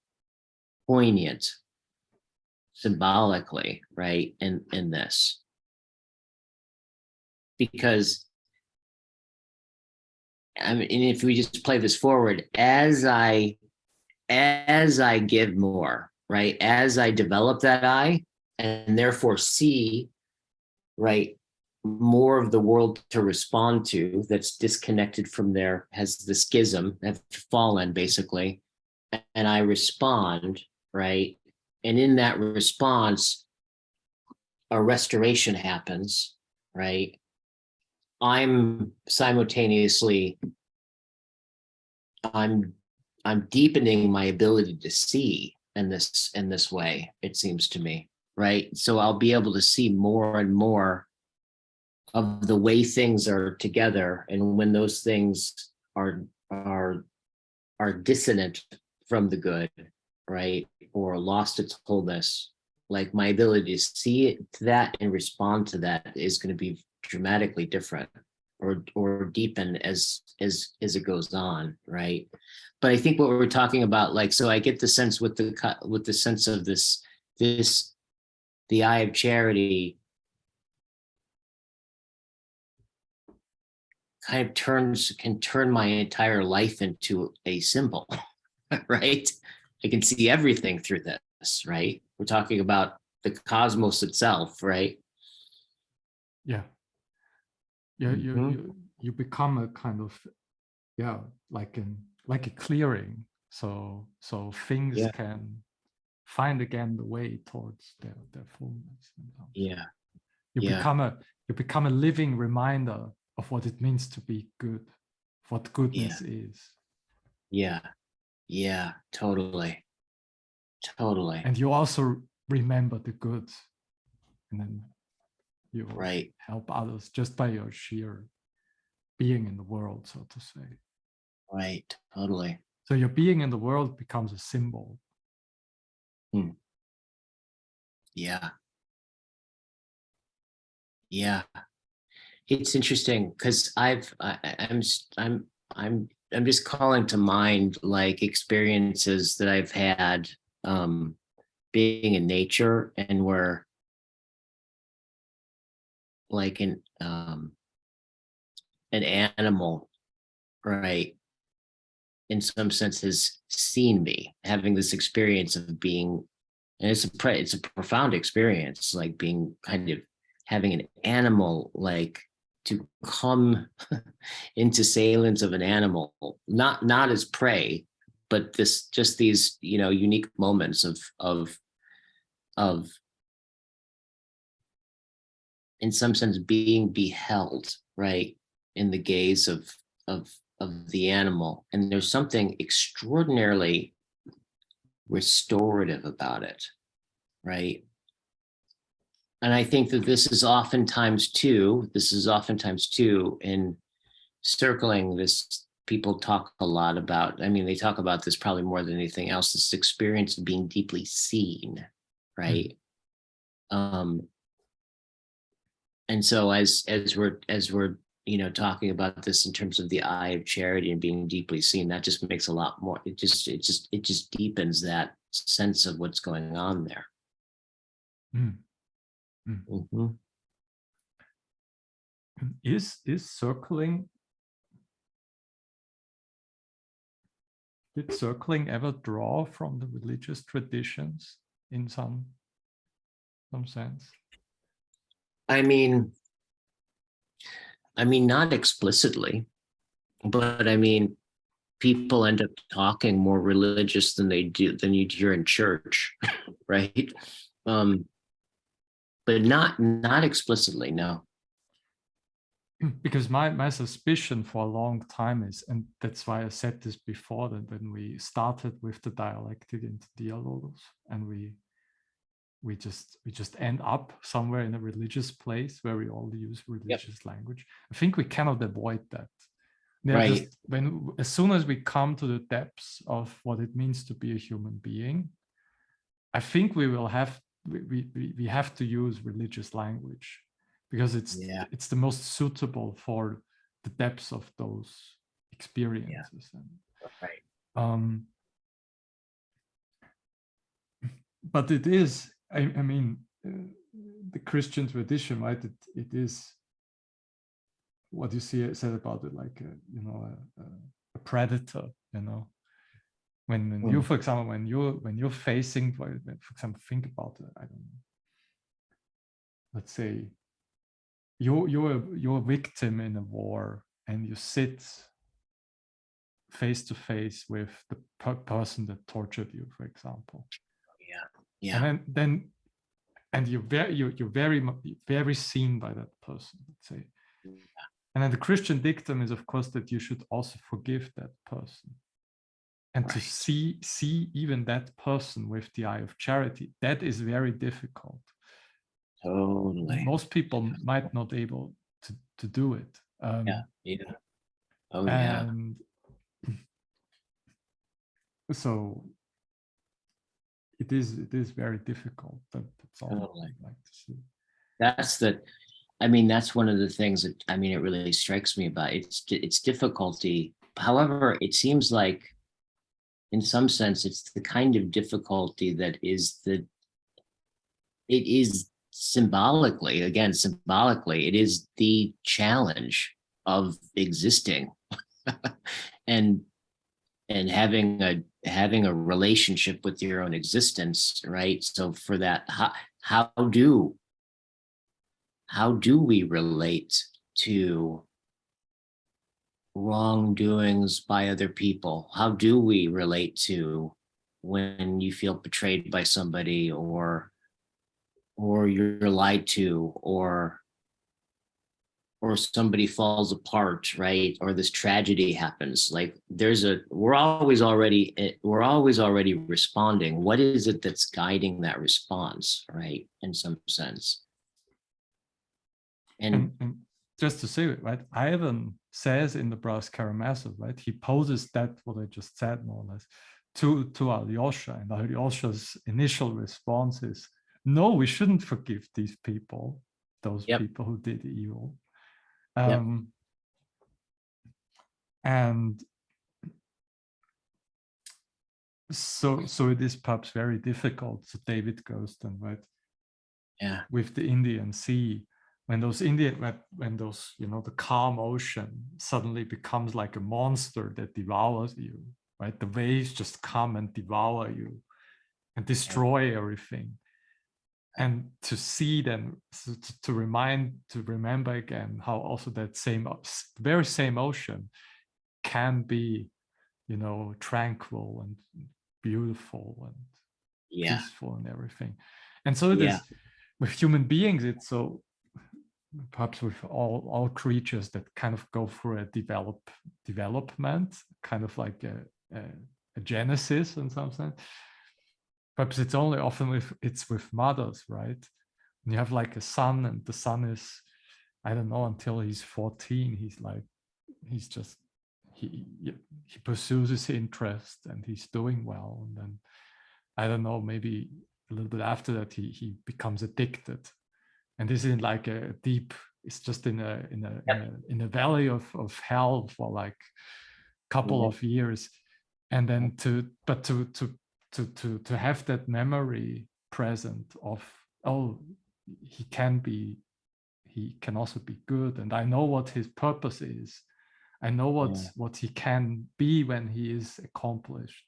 poignant symbolically, right? In this, because I mean, and if we just play this forward, as I give more, right, as I develop that I, and therefore see, right, more of the world to respond to that's disconnected from there, has the schism, have fallen basically, and I respond, right, and in that response a restoration happens, right? I'm simultaneously, i'm I'm deepening my ability to see in this way, it seems to me, right? So I'll be able to see more and more of the way things are together, and when those things are dissonant from the good, right, or lost its wholeness, like my ability to see it, to that and respond to that is going to be dramatically different. or deepen as it goes on, right? But I think what we're talking about, like, so I get the sense with the sense of this the eye of charity kind of can turn my entire life into a symbol, right? I can see everything through this, right? We're talking about the cosmos itself, right? Yeah. Yeah, Mhm. you become a kind of, yeah, like a clearing. So things Yeah, can find again the way towards their fullness. yeah, You yeah, become a living reminder of what it means to be good, what yeah, goodness is. yeah, yeah, totally, totally, And you also remember the good, and then you right, help others just by your sheer being in the world, so to say. right, totally. So your being in the world becomes a symbol. Hmm. Yeah, yeah. It's interesting because I'm just calling to mind like experiences that I've had being in nature and where like an animal, right, in some sense has seen me having this experience of being, and it's a profound experience, like being kind of having an animal like to come into salience of an animal, not as prey, but this just these unique moments of in some sense being beheld, right, in the gaze of of the animal, and there's something extraordinarily restorative about it, right? And I think that this is oftentimes too in circling this. People talk a lot about, I mean, they talk about this probably more than anything else, this experience of being deeply seen, Mm. right? um and so as we're talking about this in terms of the eye of charity and being deeply seen, that just makes a lot more, it just deepens that sense of what's going on there. Mm. Mm. Mhm. Is circling, did circling ever draw from the religious traditions in some sense? I mean, not explicitly, but I mean, people end up talking more religious than you hear in church, right? Um, but not explicitly, no. Because my suspicion for a long time is, and that's why I said this before, that when we started with the dialectic into dialogues, and we just end up somewhere in a religious place where we all use Yep. religious language. I think we cannot avoid that. Yeah, Right. just as soon as we come to the depths of what it means to be a human being, I think we have to use religious language, because Yeah. it's the most suitable for the depths of those Yeah. experiences. And Right. um, but it is, I mean, the Christian tradition, right? It is what you said about it, like a predator, when you, Mm. for example, when you're facing, for example, think about it, I don't know, let's say you're a victim in a war, and you sit face to face with the person that tortured you, for example, Yeah. and Yeah. then and you're very seen by that person, let's say. And then the Christian dictum is, of course, that you should also forgive that person, and to Right. see even that person with the eye of charity, that is very difficult. Totally. Most people might not able to do it. Yeah. Yeah. Oh yeah. And so it is very difficult. That's all Totally. I'd like to see. That's the I mean, that's one of the things that, I mean, it really strikes me about it's difficulty. However, it seems like in some sense, it's the kind of difficulty that is it is symbolically, it is the challenge of existing and having a relationship with your own existence, right? So for that, how do we relate to wrongdoings by other people? How do we relate to when you feel betrayed by somebody, or you're lied to, or somebody falls apart, right? Or this tragedy happens. Like we're always already responding. What is it that's guiding that response, right? In some sense. And just to say it, right, Ivan says in the Brass Karamazov, right, he poses that what I just said more or less to Alyosha, and Alyosha's initial response is, no, we shouldn't forgive these people, those people who did evil. And so it is perhaps very difficult. So David goes then, right? Yeah. With the Indian Sea, when those the calm ocean suddenly becomes like a monster that devours you, right? The waves just come and devour you and destroy everything. And to see them, to remember again how also that very same ocean can be, tranquil and beautiful and peaceful and everything. And so it is with human beings. It's so perhaps with all creatures that kind of go through a development, kind of like a genesis in some sense. Perhaps it's only often with mothers, right? And you have like a son, and the son is, I don't know, until he's 14, he pursues his interest and he's doing well. And then, I don't know, maybe a little bit after that, he becomes addicted. And this is like a deep, it's just in a valley of hell for like a couple of years. And then to have that memory present of, oh, he can also be good, and I know what his purpose is. I know what he can be when he is accomplished.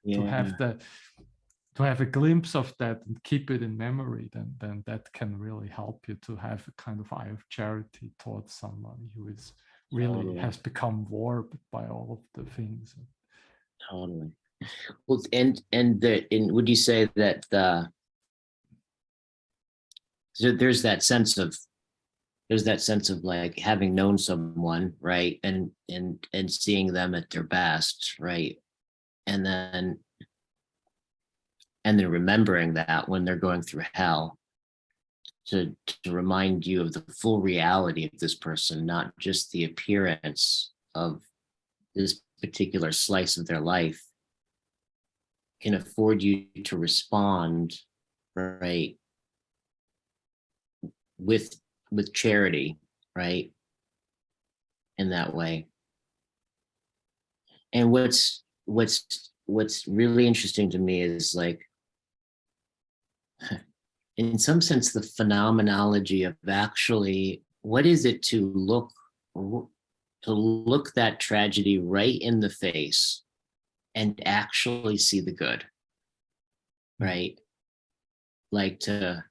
To have a glimpse of that and keep it in memory, then that can really help you to have a kind of eye of charity towards someone who is really has become warped by all of the things. Totally. Well, and would you say that so there's that sense of like having known someone, right, and seeing them at their best, right, and then remembering that when they're going through hell, to remind you of the full reality of this person, not just the appearance of this particular slice of their life, can afford you to respond, right, with charity, right, in that way. And what's really interesting to me is, like, in some sense, the phenomenology of actually, what is it to look that tragedy right in the face and actually see the good, right? Like to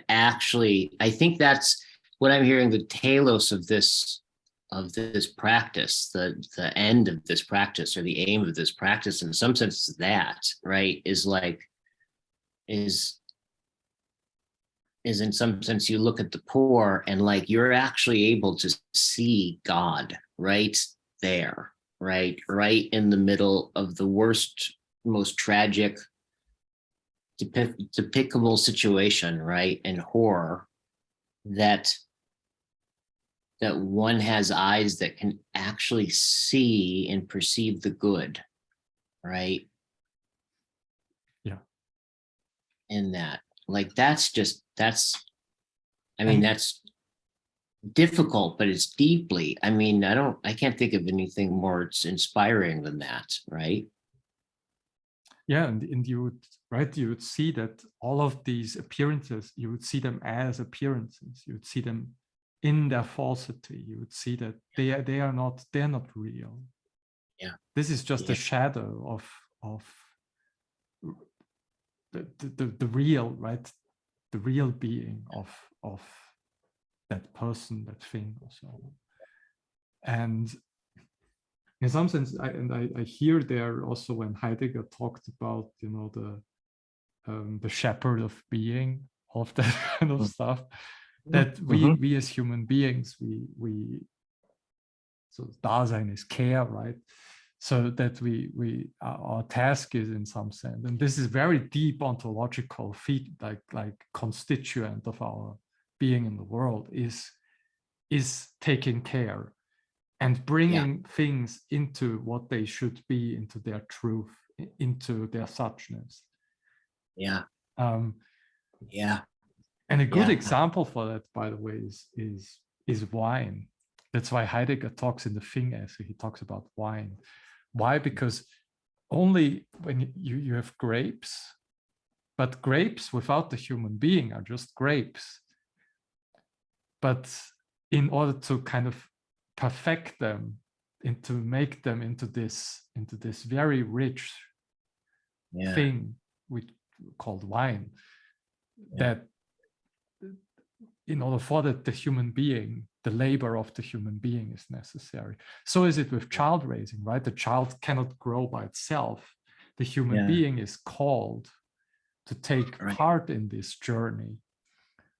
actually, I think that's what I'm hearing, the telos of this practice, the end of this practice, or the aim of this practice, in some sense, that, right, is in some sense, you look at the poor and, like, you're actually able to see God right there, right in the middle of the worst, most tragic, depicable situation, right, and horror, that one has eyes that can actually see and perceive the good, right? Yeah. In that, like, that's I mean, that's difficult, but it's deeply, I mean, I can't think of anything more inspiring than that, right? Yeah, and you would, right, you would see that all of these appearances, you would see them as appearances. You would see them in their falsity. You would see that they're not real. Yeah. This is just Yeah. a shadow of the real, right? The real being of that person, that thing, or so on. And in some sense, I hear there also when Heidegger talked about, you know, the shepherd of being, all of that kind of stuff, that Mhm. we as human beings, we so Dasein is care, right? So that we our task is in some sense, and this is very deep ontological feat, like constituent of our being in the world, is taking care and Yeah. bringing things into what they should be, into their truth, into their suchness. Yeah. Um, Yeah. and a good Yeah. example for that, by the way, is wine. That's why Heidegger talks in the Thing essay. He talks about wine. Why? Because only when you have grapes, but grapes without the human being are just grapes. But in order to kind of perfect them, into make them into this very rich Yeah. thing we called wine, Yeah. that in order for that, the human being, the labor of the human being is necessary. So is it with child raising, right? The child cannot grow by itself. The human Yeah. being is called to take Right. part in this journey.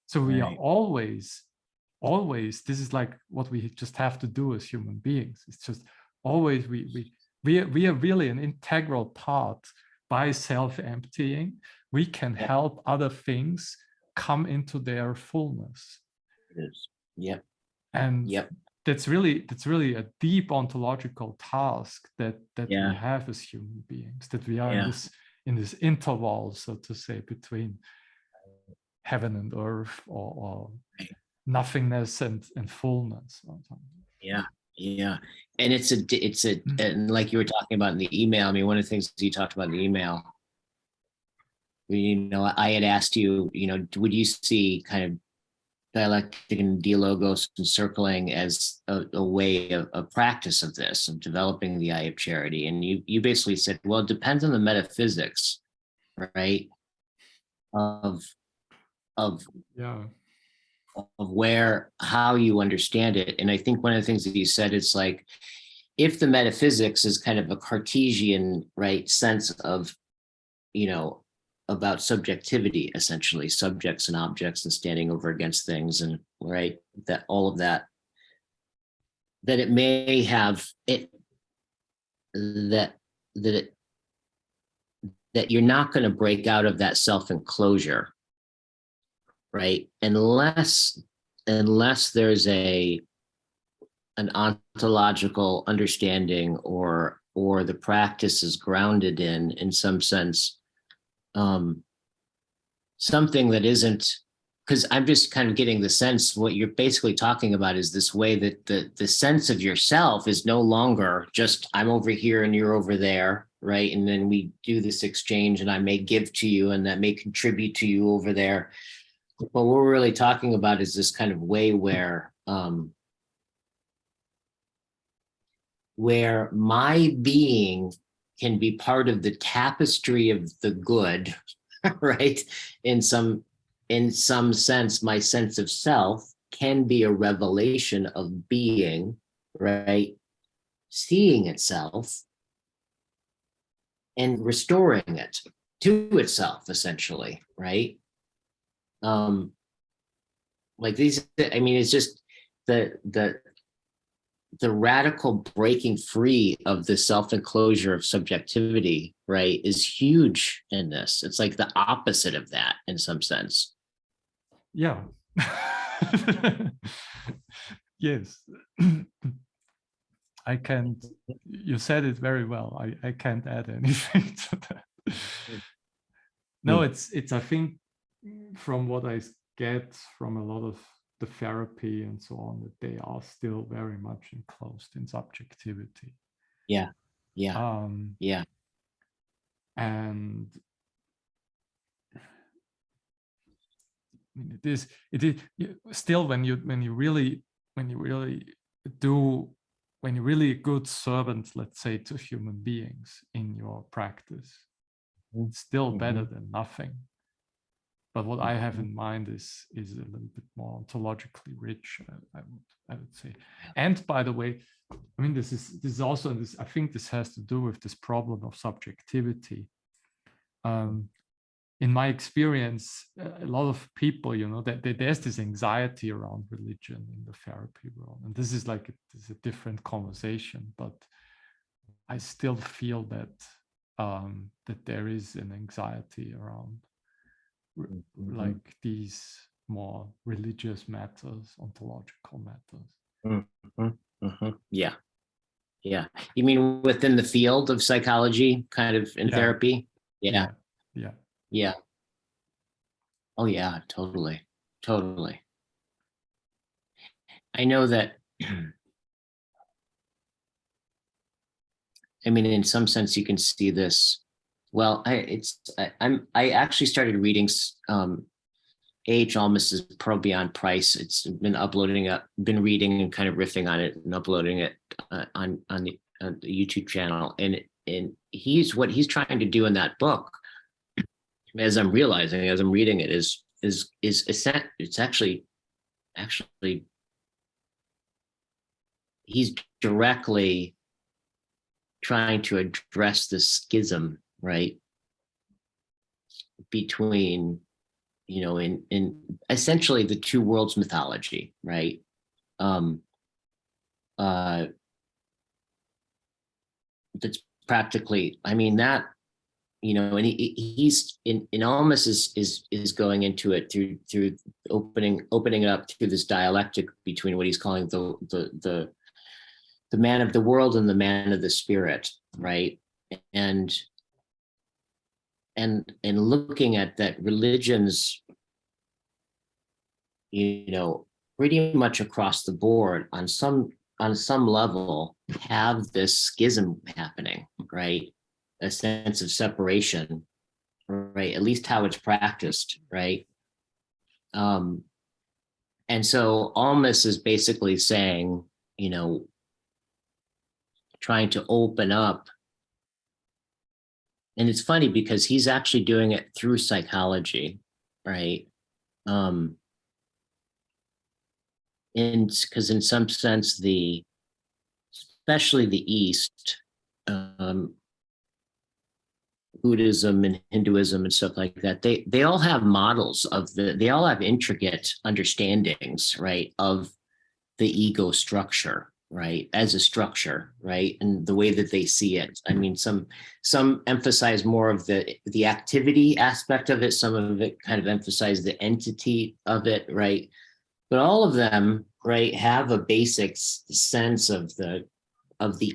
So we are Right. always, this is like what we just have to do as human beings. It's just always we are really an integral part. By self-emptying, we can Yeah. help other things come into their fullness. It is. Yep. And Yep. that's really a deep ontological task that we Yeah. have as human beings, that we are Yeah. in this interval, so to say, between heaven and earth, or Right. nothingness and fullness. Yeah. Yeah. And and like you were talking about in the email, I mean, one of the things you talked about in the email, I had asked you, would you see kind of dialectic and dialogos and circling as a way of a practice of this, of developing the eye of charity? And you basically said, well, it depends on the metaphysics, right? Of of Yeah. of how you understand it. And I think one of the things that you said is like, if the metaphysics is kind of a Cartesian, right, sense of, you know, about subjectivity, essentially, subjects and objects and standing over against things, and right, that all of that, that it may have it, that that it that you're not going to break out of that self-enclosure, right? Unless there's an ontological understanding, or the practice is grounded in some sense, something that isn't, because I'm just kind of getting the sense what you're basically talking about is this way that the sense of yourself is no longer just I'm over here and you're over there, right? And then we do this exchange and I may give to you and that may contribute to you over there. But what we're really talking about is this kind of way where my being can be part of the tapestry of the good, right? In some sense, my sense of self can be a revelation of being, right? Seeing itself and restoring it to itself, essentially, right? Like these, I mean, it's just the radical breaking free of the self-enclosure of subjectivity, right, is huge in this. It's like the opposite of that in some sense. Yeah. Yes. I can't, you said it very well. I can't add anything to that. No, Hmm. it's I think from what I get from a lot of the therapy and so on, that they are still very much enclosed in subjectivity. Yeah. And it is still, when you're really a good servant, let's say, to human beings in your practice, it's still better than nothing. But what I have in mind is a little bit more ontologically rich, I would say. And by the way, I mean, this is also this. I think this has to do with this problem of subjectivity. In my experience, a lot of people, that there's this anxiety around religion in the therapy world, and this is like a different conversation. But I still feel that that there is an anxiety around like these more religious matters, ontological matters. Yeah. You mean within the field of psychology, kind of in therapy? Yeah. Oh yeah, totally. I know that. I mean, in some sense, you can see this. Well, I actually started reading A.H. Almas's Pearl Beyond Price. It's been reading and kind of riffing on it and uploading it on the YouTube channel. And what he's trying to do in that book, as I'm reading it, is it's actually he's directly trying to address the schism, right, between, in essentially the two worlds mythology, right? That's practically, I mean, that, and he's in Almas is going into it through opening it up through this dialectic between what he's calling the man of the world and the man of the spirit, right? And looking at that, religions, pretty much across the board on some level have this schism happening, right? A sense of separation, right? At least how it's practiced, right? And so Almas is basically saying, trying to open up. And it's funny because he's actually doing it through psychology, right? And because in some sense, especially the East, Buddhism and Hinduism and stuff like that, they all have models they all have intricate understandings, right, of the ego structure, right, as a structure, right, and the way that they see it. I mean, some emphasize more of the activity aspect of it, some of it kind of emphasize the entity of it, right, but all of them, right, have a basic sense of the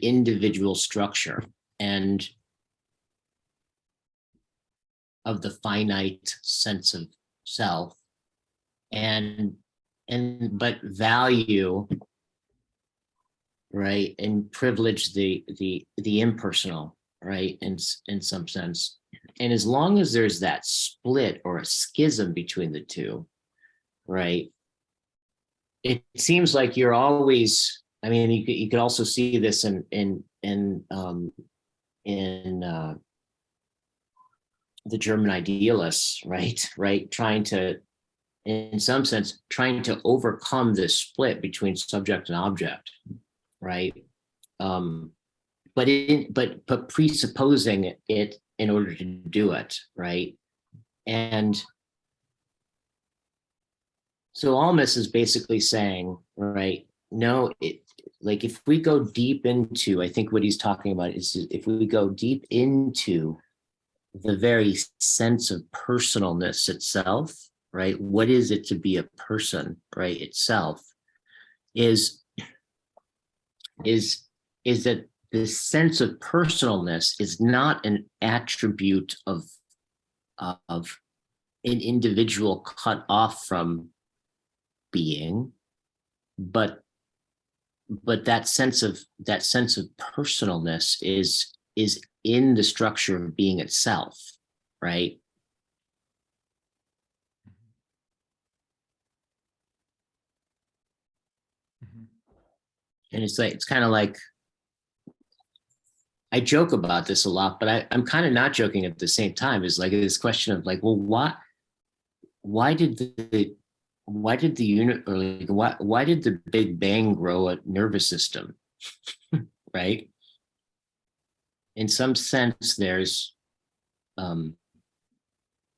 individual structure and of the finite sense of self, but value, right, and privilege the impersonal, right, in some sense. And as long as there's that split or a schism between the two, right, it seems like you're always, I mean, you could also see this in the German idealists, right, trying to, in some sense, trying to overcome this split between subject and object, right? But presupposing it in order to do it, right? And so Almas is basically saying, right, no, like if we go deep into, I think what he's talking about is if we go deep into the very sense of personalness itself, right? What is it to be a person, right? Itself is that the sense of personalness is not an attribute of an individual cut off from being, but that sense of personalness is in the structure of being itself, right? And it's kind of like, I joke about this a lot, but I'm kind of not joking at the same time. Is like this question of like, well, why did the unit, or like, why did the Big Bang grow a nervous system? Right? In some sense, there's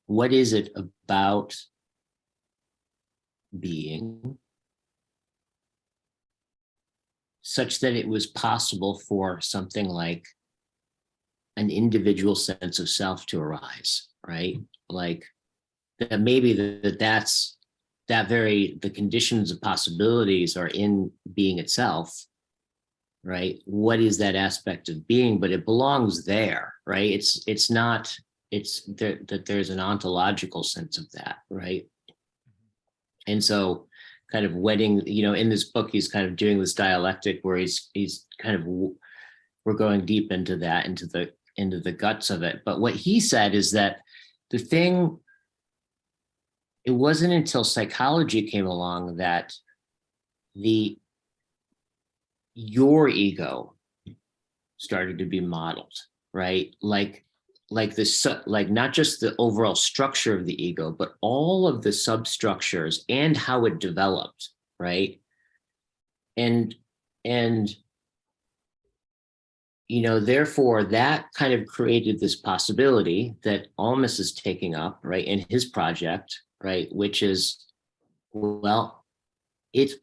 what is it about being such that it was possible for something like an individual sense of self to arise, right? Like that maybe that's the conditions of possibilities are in being itself, right? What is that aspect of being? But it belongs there, right? It's not, it's there, that there's an ontological sense of that, right? And so kind of wedding, in this book, he's kind of doing this dialectic where he's kind of, we're going deep into that, into the guts of it. But what he said is that it wasn't until psychology came along that your ego started to be modeled, right? Like this, like not just the overall structure of the ego, but all of the substructures and how it developed, right? And therefore that kind of created this possibility that Almas is taking up, right, in his project, right, which is, well, if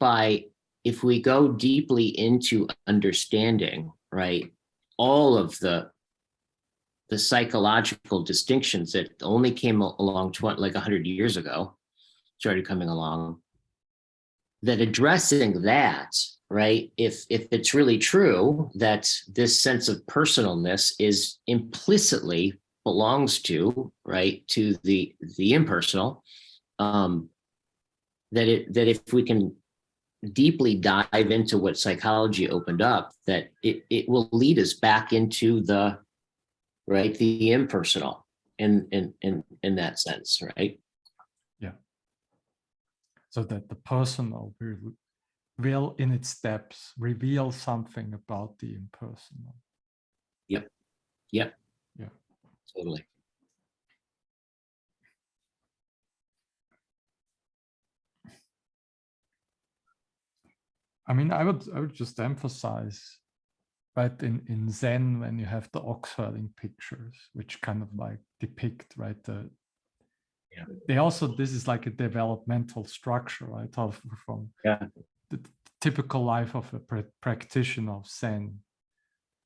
we go deeply into understanding, right, all of the psychological distinctions that only came along like 100 years ago, started coming along, that addressing that, right, if it's really true that this sense of personalness is implicitly belongs to, right, to the impersonal, that if we can deeply dive into what psychology opened up, that it will lead us back into the impersonal in that sense, right? Yeah. So that the personal will in its depths reveal something about the impersonal. Yep. Yeah. Totally. I mean, I would just emphasize, right, in Zen, when you have the ox herding pictures, which kind of like depict, right, they also, this is like a developmental structure, right, from the typical life of a practitioner of Zen,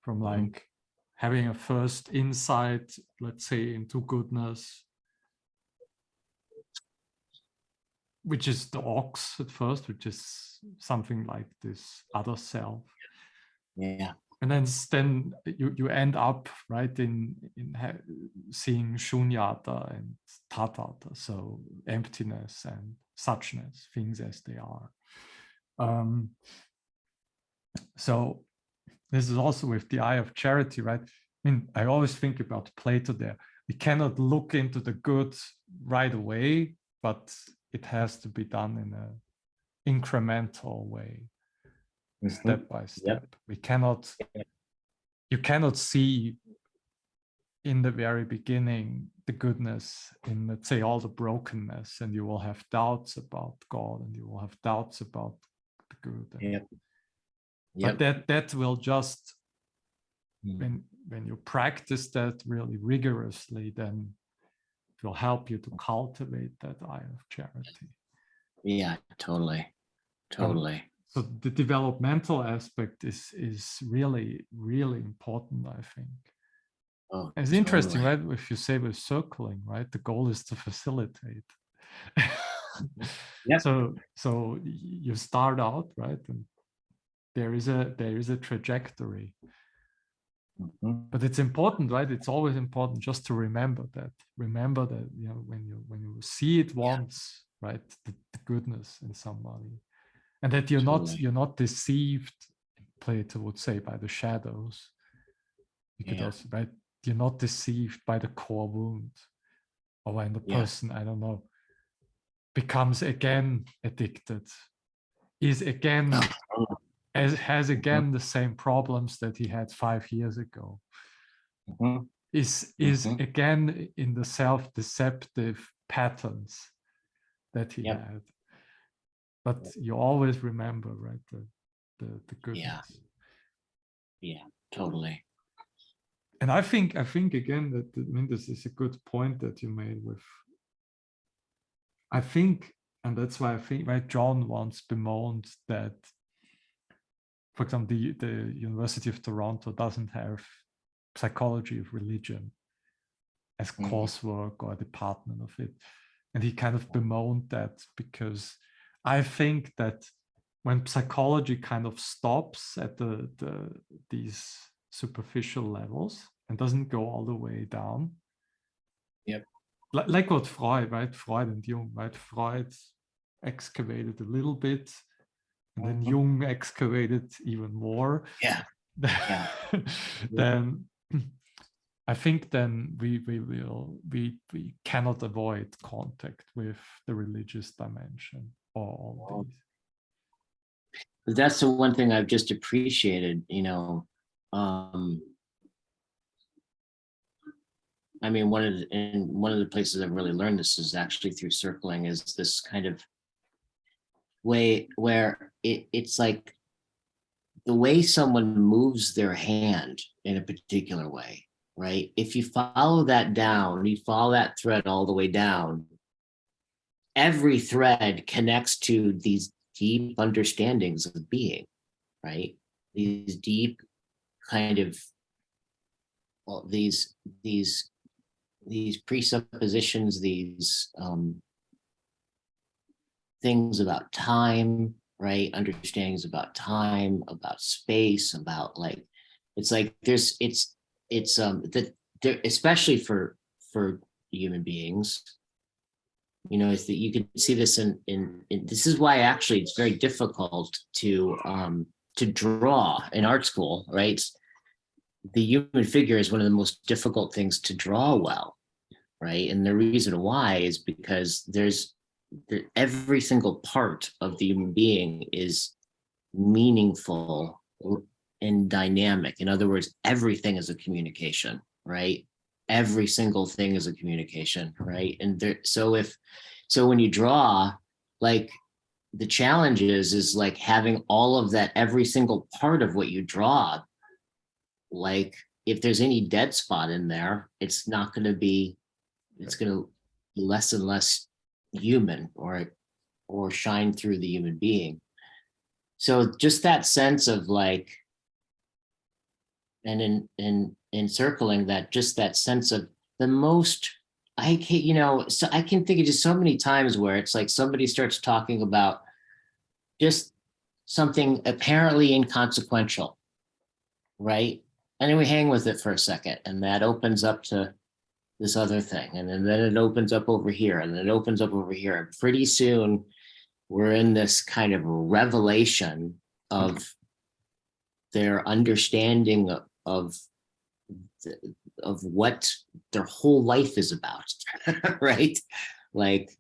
from like having a first insight, let's say, into goodness, which is the ox at first, which is something like this other self. Yeah. And then you end up, right, in seeing shunyata and tathata, so emptiness and suchness, things as they are. So this is also with the eye of charity, right? I mean, I always think about Plato there. We cannot look into the good right away, but it has to be done in an incremental way, step by step. We cannot, you cannot see in the very beginning the goodness in, let's say, all the brokenness, and you will have doubts about God, and you will have doubts about the good. But that will just, when you practice that really rigorously, then it will help you to cultivate that eye of charity. Yeah, totally. So the developmental aspect is really, really important, I think. Oh, it's interesting, right? If you say with circling, right, the goal is to facilitate. So you start out, right, and there is a trajectory. But it's important, right? It's always important just to remember that, when you see it once, right, the goodness in somebody, and that you're not deceived, Plato would say, by the shadows. You could also, right? You're not deceived by the core wound, or when the person, I don't know, becomes again addicted, is again has again the same problems that he had 5 years ago, is again in the self-deceptive patterns that he had. But you always remember, right, the goodness. Yeah, totally. And I think again that, I mean, this is a good point that you made with, I think, and that's why I think, right, John once bemoaned that, for example, the University of Toronto doesn't have psychology of religion as coursework or a department of it. And he kind of bemoaned that, because I think that when psychology kind of stops at these superficial levels and doesn't go all the way down, like what Freud, right? Freud and Jung, right? Freud excavated a little bit, and then Jung excavated even more. Then I think then we cannot avoid contact with the religious dimension or all these. That's the one thing I've just appreciated, I mean, one of the places I've really learned this is actually through circling, is this kind of way where it's like the way someone moves their hand in a particular way, right? If you follow that down, you follow that thread all the way down, every thread connects to these deep understandings of being, right? These deep kind of, well, these presuppositions, these things about time, right? Understandings about time, about space, about like, it's like there's, it's that there, especially for human beings, is that you can see this in this is why actually it's very difficult to draw in art school, right? The human figure is one of the most difficult things to draw well, right? And the reason why is because every single part of the human being is meaningful and dynamic. In other words, everything is a communication, right? Every single thing is a communication, right? And so when you draw, like, the challenge is like having all of that, every single part of what you draw, like if there's any dead spot in there, it's not going to be, it's going to be less and less human, or shine through the human being. So just that sense of like, and in circling that, just that sense of the most, I can, so I can think of just so many times where it's like somebody starts talking about just something apparently inconsequential, right? And then we hang with it for a second, and that opens up to this other thing. And then it opens up over here, and then it opens up over here. And pretty soon we're in this kind of revelation of their understanding of what their whole life is about, right? Like,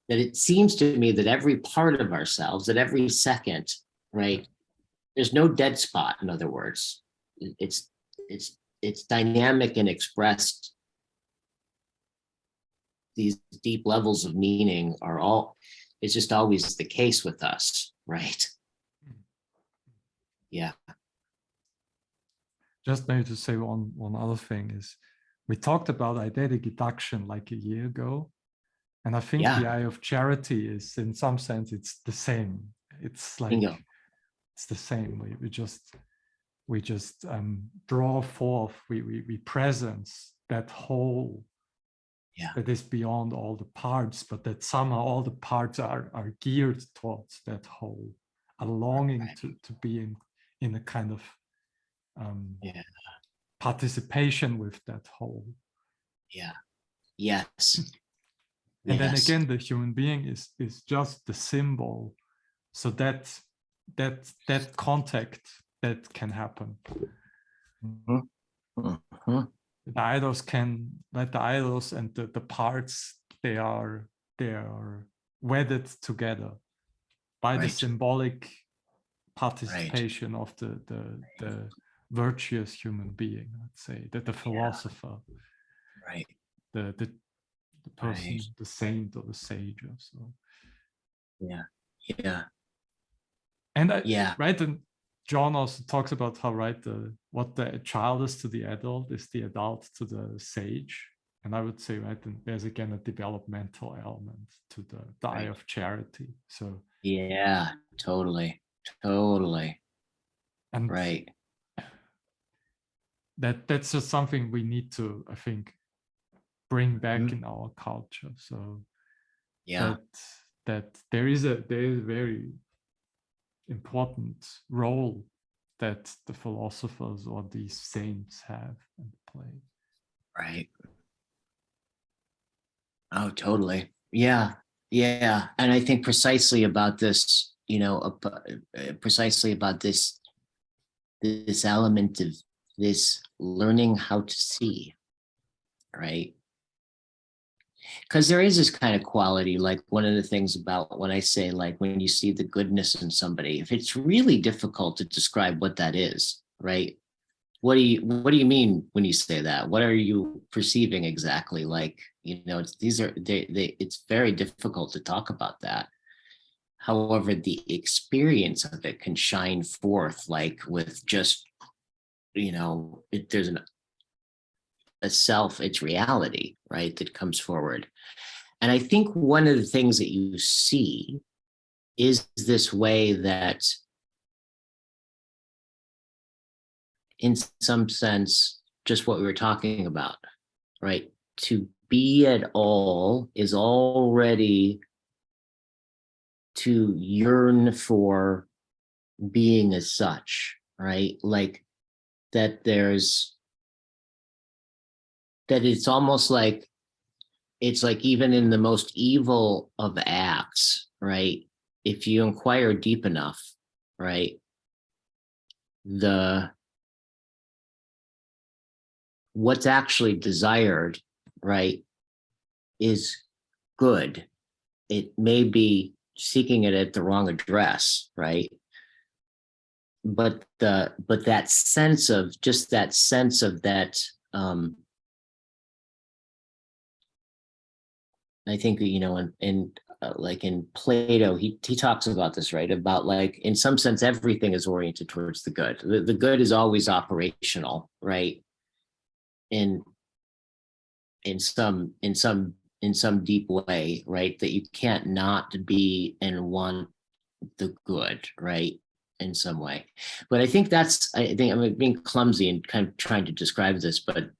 that it seems to me that every part of ourselves, at every second, right, there's no dead spot. In other words, it's dynamic and expressed. These deep levels of meaning are all, it's just always the case with us, right? Yeah. Just maybe to say one other thing is, we talked about identity deduction like a year ago, and I think the eye of charity is, in some sense, it's the same. It's like, bingo. It's the same. We just draw forth, we presence that whole that is beyond all the parts, but that somehow all the parts are geared towards that whole, a longing to be in a kind of participation with that whole. Yeah. Yes. And then Yes. again, the human being is just the symbol. So that contact that can happen. Mhm. Mhm. The idols can, like the idols and the parts, they are wedded together by the Right. symbolic Right. participation of the virtuous human being, let's say, that the philosopher, Right. the person, Right. the saint or the sage or so. Yeah. Yeah. And Yeah. right, and John also talks about how, right, what the child is to the adult is the adult to the sage. And I would say, right, and there's again a developmental element to the eye Right. of charity. So, Yeah. Totally. Totally. and Right. that's just something we need to, I think, bring back Mhm. in our culture. So Yeah. that there is a very important role that the philosophers or these saints have and play. Right. Oh, totally. Yeah. Yeah. And I think precisely about this, precisely about this element of this learning how to see, right? Because there is this kind of quality, like one of the things about when I say, like, when you see the goodness in somebody, if it's really difficult to describe what that is, right? What do you mean when you say that? What are you perceiving exactly? Like, it's very difficult to talk about that. However, the experience of it can shine forth, like with just, there's a self, it's reality, right, that comes forward. And I think one of the things that you see is this way that, in some sense, just what we were talking about, right? To be at all is already to yearn for being as such, right? Like that it's almost like, it's like even in the most evil of acts, right? If you inquire deep enough, right? The What's actually desired, right, is good. It may be seeking it at the wrong address, right? But that sense of that, I think, like in Plato, he talks about this, right? About, like, in some sense, everything is oriented towards the good. The good is always operational, right? In some deep way, right? That you can't not be and want the good, right? In some way. But I think I'm being clumsy and kind of trying to describe this, but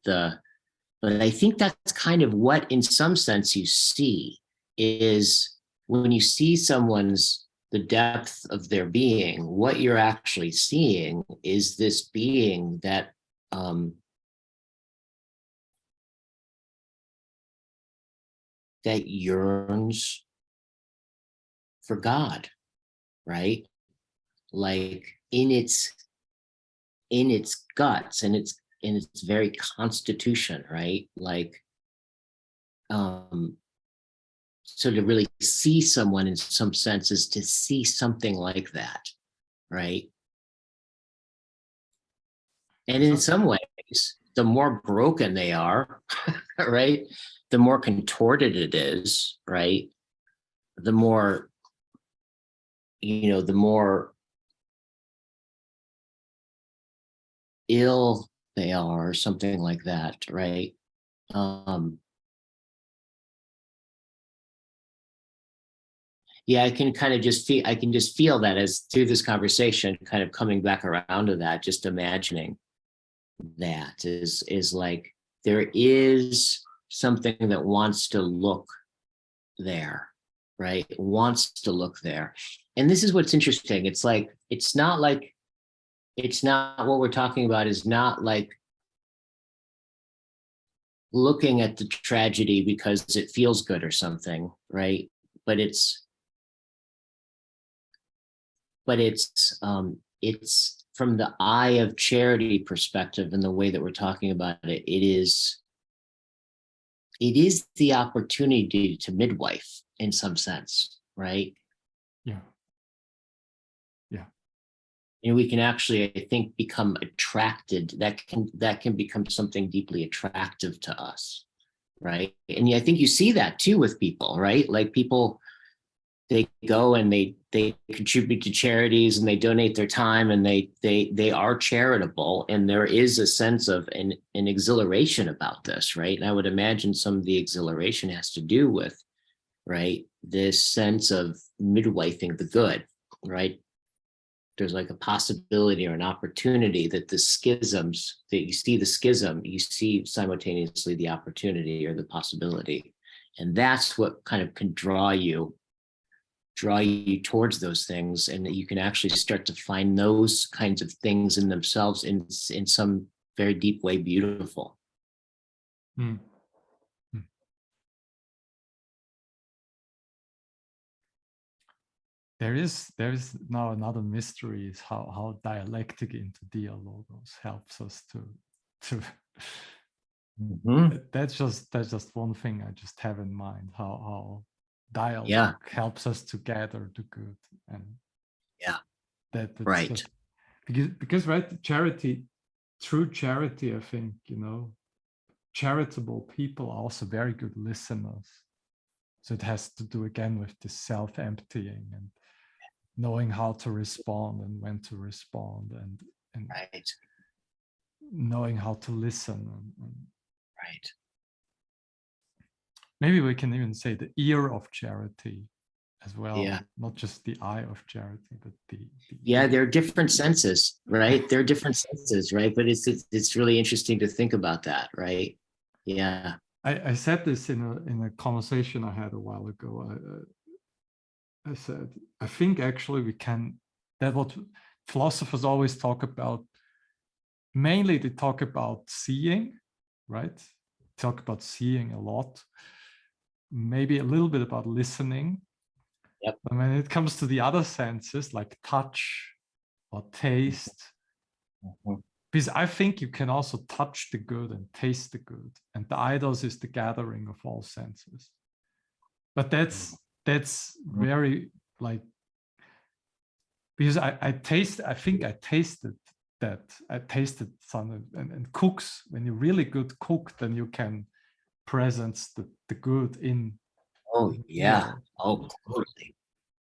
I think that's kind of what, in some sense, you see is when you see the depth of their being, what you're actually seeing is this being that yearns for God, right? Like in its guts and its very constitution, right? Like, so to really see someone in some sense is to see something like that, right? And in some ways, the more broken they are, right, the more contorted it is, right? The more, the more ill they are, or something like that, right? Um, yeah, I can just feel that as through this conversation, kind of coming back around to that, just imagining that is like there is something that wants to look there, right? It wants to look there. And this is what's interesting. It's not what we're talking about is not like looking at the tragedy because it feels good or something, right? But it's from the eye of charity perspective and the way that we're talking about it, it is the opportunity to midwife in some sense, right? Yeah. Yeah. And we can actually, I think, become attracted. That can become something deeply attractive to us, right? And I think you see that too with people, right? Like people, they go and they contribute to charities and they donate their time and they are charitable, and there is a sense of an exhilaration about this, right? And I would imagine some of the exhilaration has to do with, right, this sense of midwifing the good, right? There's like a possibility or an opportunity that the schisms, that you see the schism, you see simultaneously the opportunity or the possibility. And that's what kind of can draw you towards those things, and that you can actually start to find those kinds of things in themselves in some very deep way beautiful. Mm. Mm. There is now another mystery, is how dialectic into dialogos helps us to Mm-hmm. that's just one thing I just have in mind, how dialogue Yeah. helps us to gather the good. And Yeah. that's Right. just because right, charity, true charity, I think, charitable people are also very good listeners. So it has to do again with this self-emptying and knowing how to respond and when to respond, and Right. knowing how to listen. And Right. maybe we can even say the ear of charity as well, Yeah. not just the eye of charity, but the Yeah, there are different senses, right? There are different senses, right? But it's really interesting to think about that, right? Yeah. I said this in a conversation I had a while ago. I said, I think actually we can, that what philosophers always talk about, mainly they talk about seeing, right? Talk about seeing a lot, maybe a little bit about listening. Yep. But when it comes to the other senses like touch or taste, Mhm. because I think you can also touch the good and taste the good, and the eidos is the gathering of all senses. But that's very like, because I think I tasted that. I tasted some, and cooks, when you're really good cook, then you can presence the good in Oh, the yeah. meal. Oh, totally.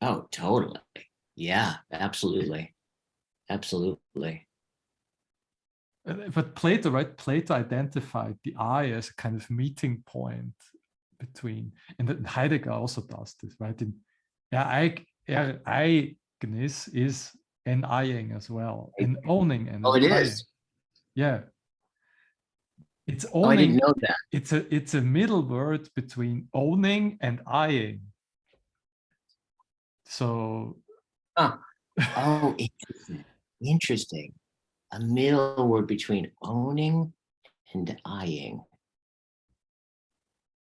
Oh, totally. Yeah, absolutely. Absolutely. But Plato, right? Plato identified the eye as a kind of meeting point between, and then Heidegger also does this, right? In Ereignis is an eyeing as well, an owning and Oh, an it eyeing. is. Yeah, it's Oh, I didn't owning. know that. It's a middle word between owning and eyeing. So Huh. Oh, interesting. Interesting. A middle word between owning and eyeing.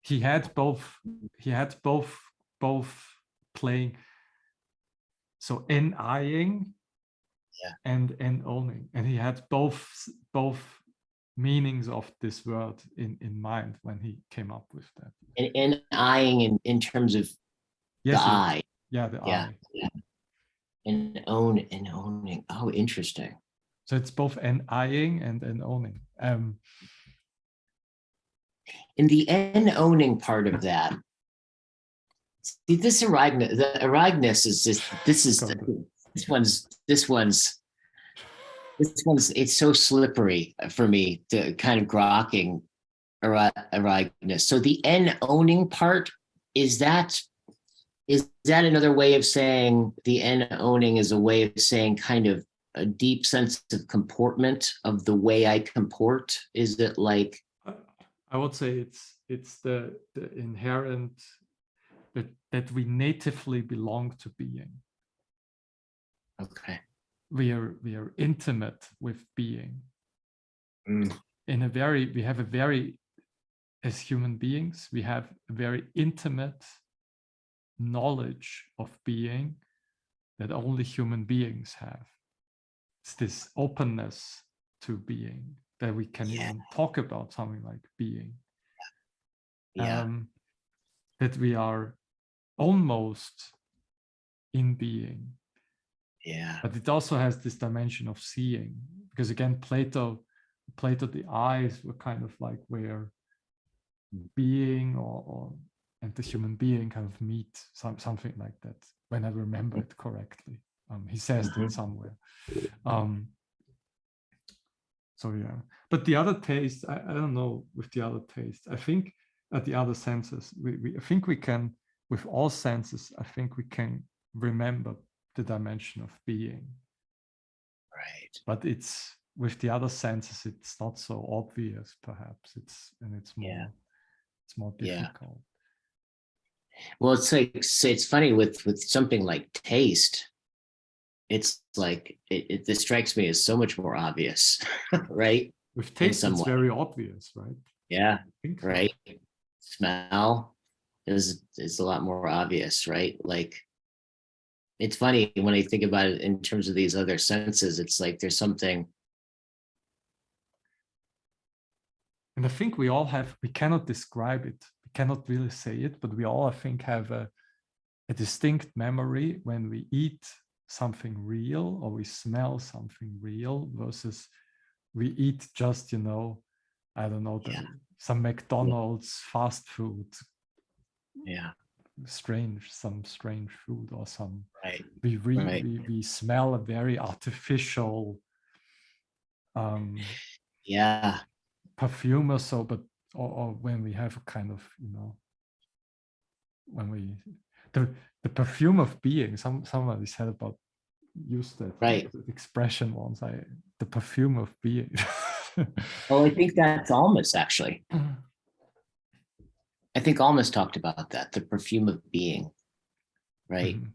he had both. He had both playing. So in eyeing, Yeah. and owning, and he had both meanings of this word in mind when he came up with that. And eyeing in terms of the Yes, eye. yeah, the Yeah. eye. Yeah. And owning. Oh, interesting. So it's both an eyeing and an owning. In the owning part of that, see, the Aragnes is just, this one's, it's so slippery for me, to kind of grokking Aragnes. So the owning part, is that another way of saying the owning is a way of saying kind of a deep sense of comportment of the way I comport? Is it like, I would say it's the inherent that we natively belong to being. okay. We are intimate with being. Mm. We have a very as human beings, we have a very intimate knowledge of being that only human beings have. It's this openness to being that we can Yeah. even talk about something like being. Yeah. That we are almost in being. Yeah. But it also has this dimension of seeing, because again, Plato, the eyes were kind of like where being and the human being kind of meet, something like that, when I remember it correctly. He says that somewhere. So yeah, but the other taste, I don't know with the other taste. I think at the other senses, I think we can, with all senses, I think we can remember the dimension of being. Right. But it's with the other senses, it's not so obvious, perhaps. It's Yeah. more Yeah. difficult. Well, it's like, it's funny with something like taste. It's like this strikes me as so much more obvious, right? With In taste, some it's way. very obvious, right? Yeah. I think so. Right. Smell is a lot more obvious, right? Like, it's funny when I think about it in terms of these other senses, it's like there's something. And I think we all have, we cannot describe it, we cannot really say it, but we all, I think, have a distinct memory when we eat something real or we smell something real versus we eat just, I don't know, Yeah. some McDonald's fast food, Yeah. some strange food, or some, Right. we smell a very artificial Yeah. perfume or so, but or when we have a kind of, when we, the perfume of being, somebody said about, used that Right. expression once, the perfume of being. Well, I think that's Almas, actually. I think Almas talked about that, the perfume of being, right? Mhm.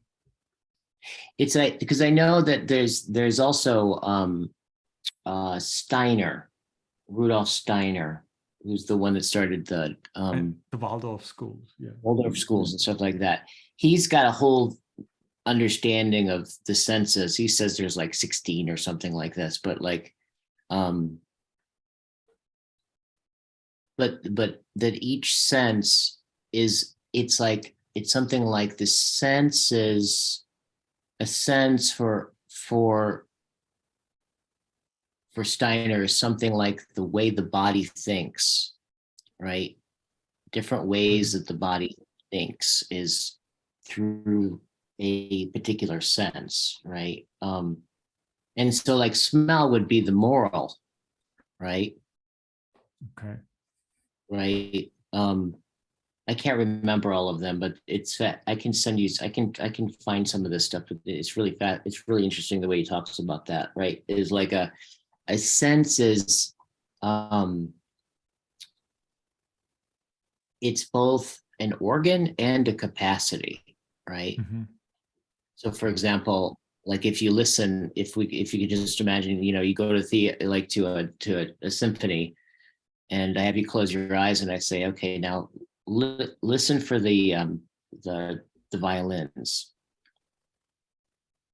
It's like, because I know that there's also Steiner, Rudolf Steiner, who's the one that started the The Waldorf schools, yeah. Waldorf schools and stuff like that. He's got a whole understanding of the senses. He says there's like 16 or something like this, but like but that each sense is, it's like, it's something like the sense is a sense for Steiner is something like the way the body thinks, right? Different ways that the body thinks is through a particular sense, right? And so like smell would be the moral, right? Okay. Right. I can't remember all of them, but it's I can send you, I can find some of this stuff, but it's really fat. It's really interesting the way he talks about that, right? Is like a sense is it's both an organ and a capacity, right? Mm-hmm. So for example, like if you listen, if you could just imagine, you go to a symphony, and I have you close your eyes and I say, okay, now listen for the violins.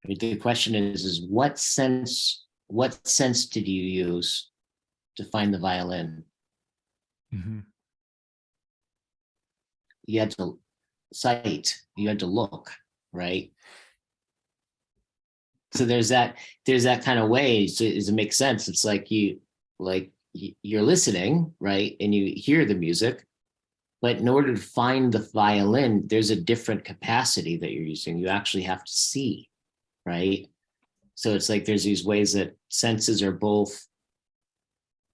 The question is what sense did you use to find the violin? Mm-hmm. You had to sight, you had to look, right? So there's that kind of way. So does it make sense? It's like you're listening, right? And you hear the music, but in order to find the violin, there's a different capacity that you're using. You actually have to see, right? So it's like there's these ways that senses are both,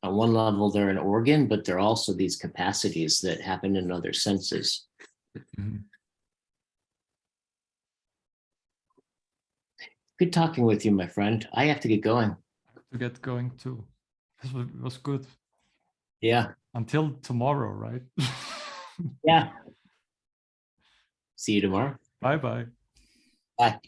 on one level, they're an organ, but they're also these capacities that happen in other senses. Mm-hmm. Good talking with you, my friend. I have to get going. To get going too. This was good. Yeah. Until tomorrow, right? Yeah. See you tomorrow. Bye-bye. Bye.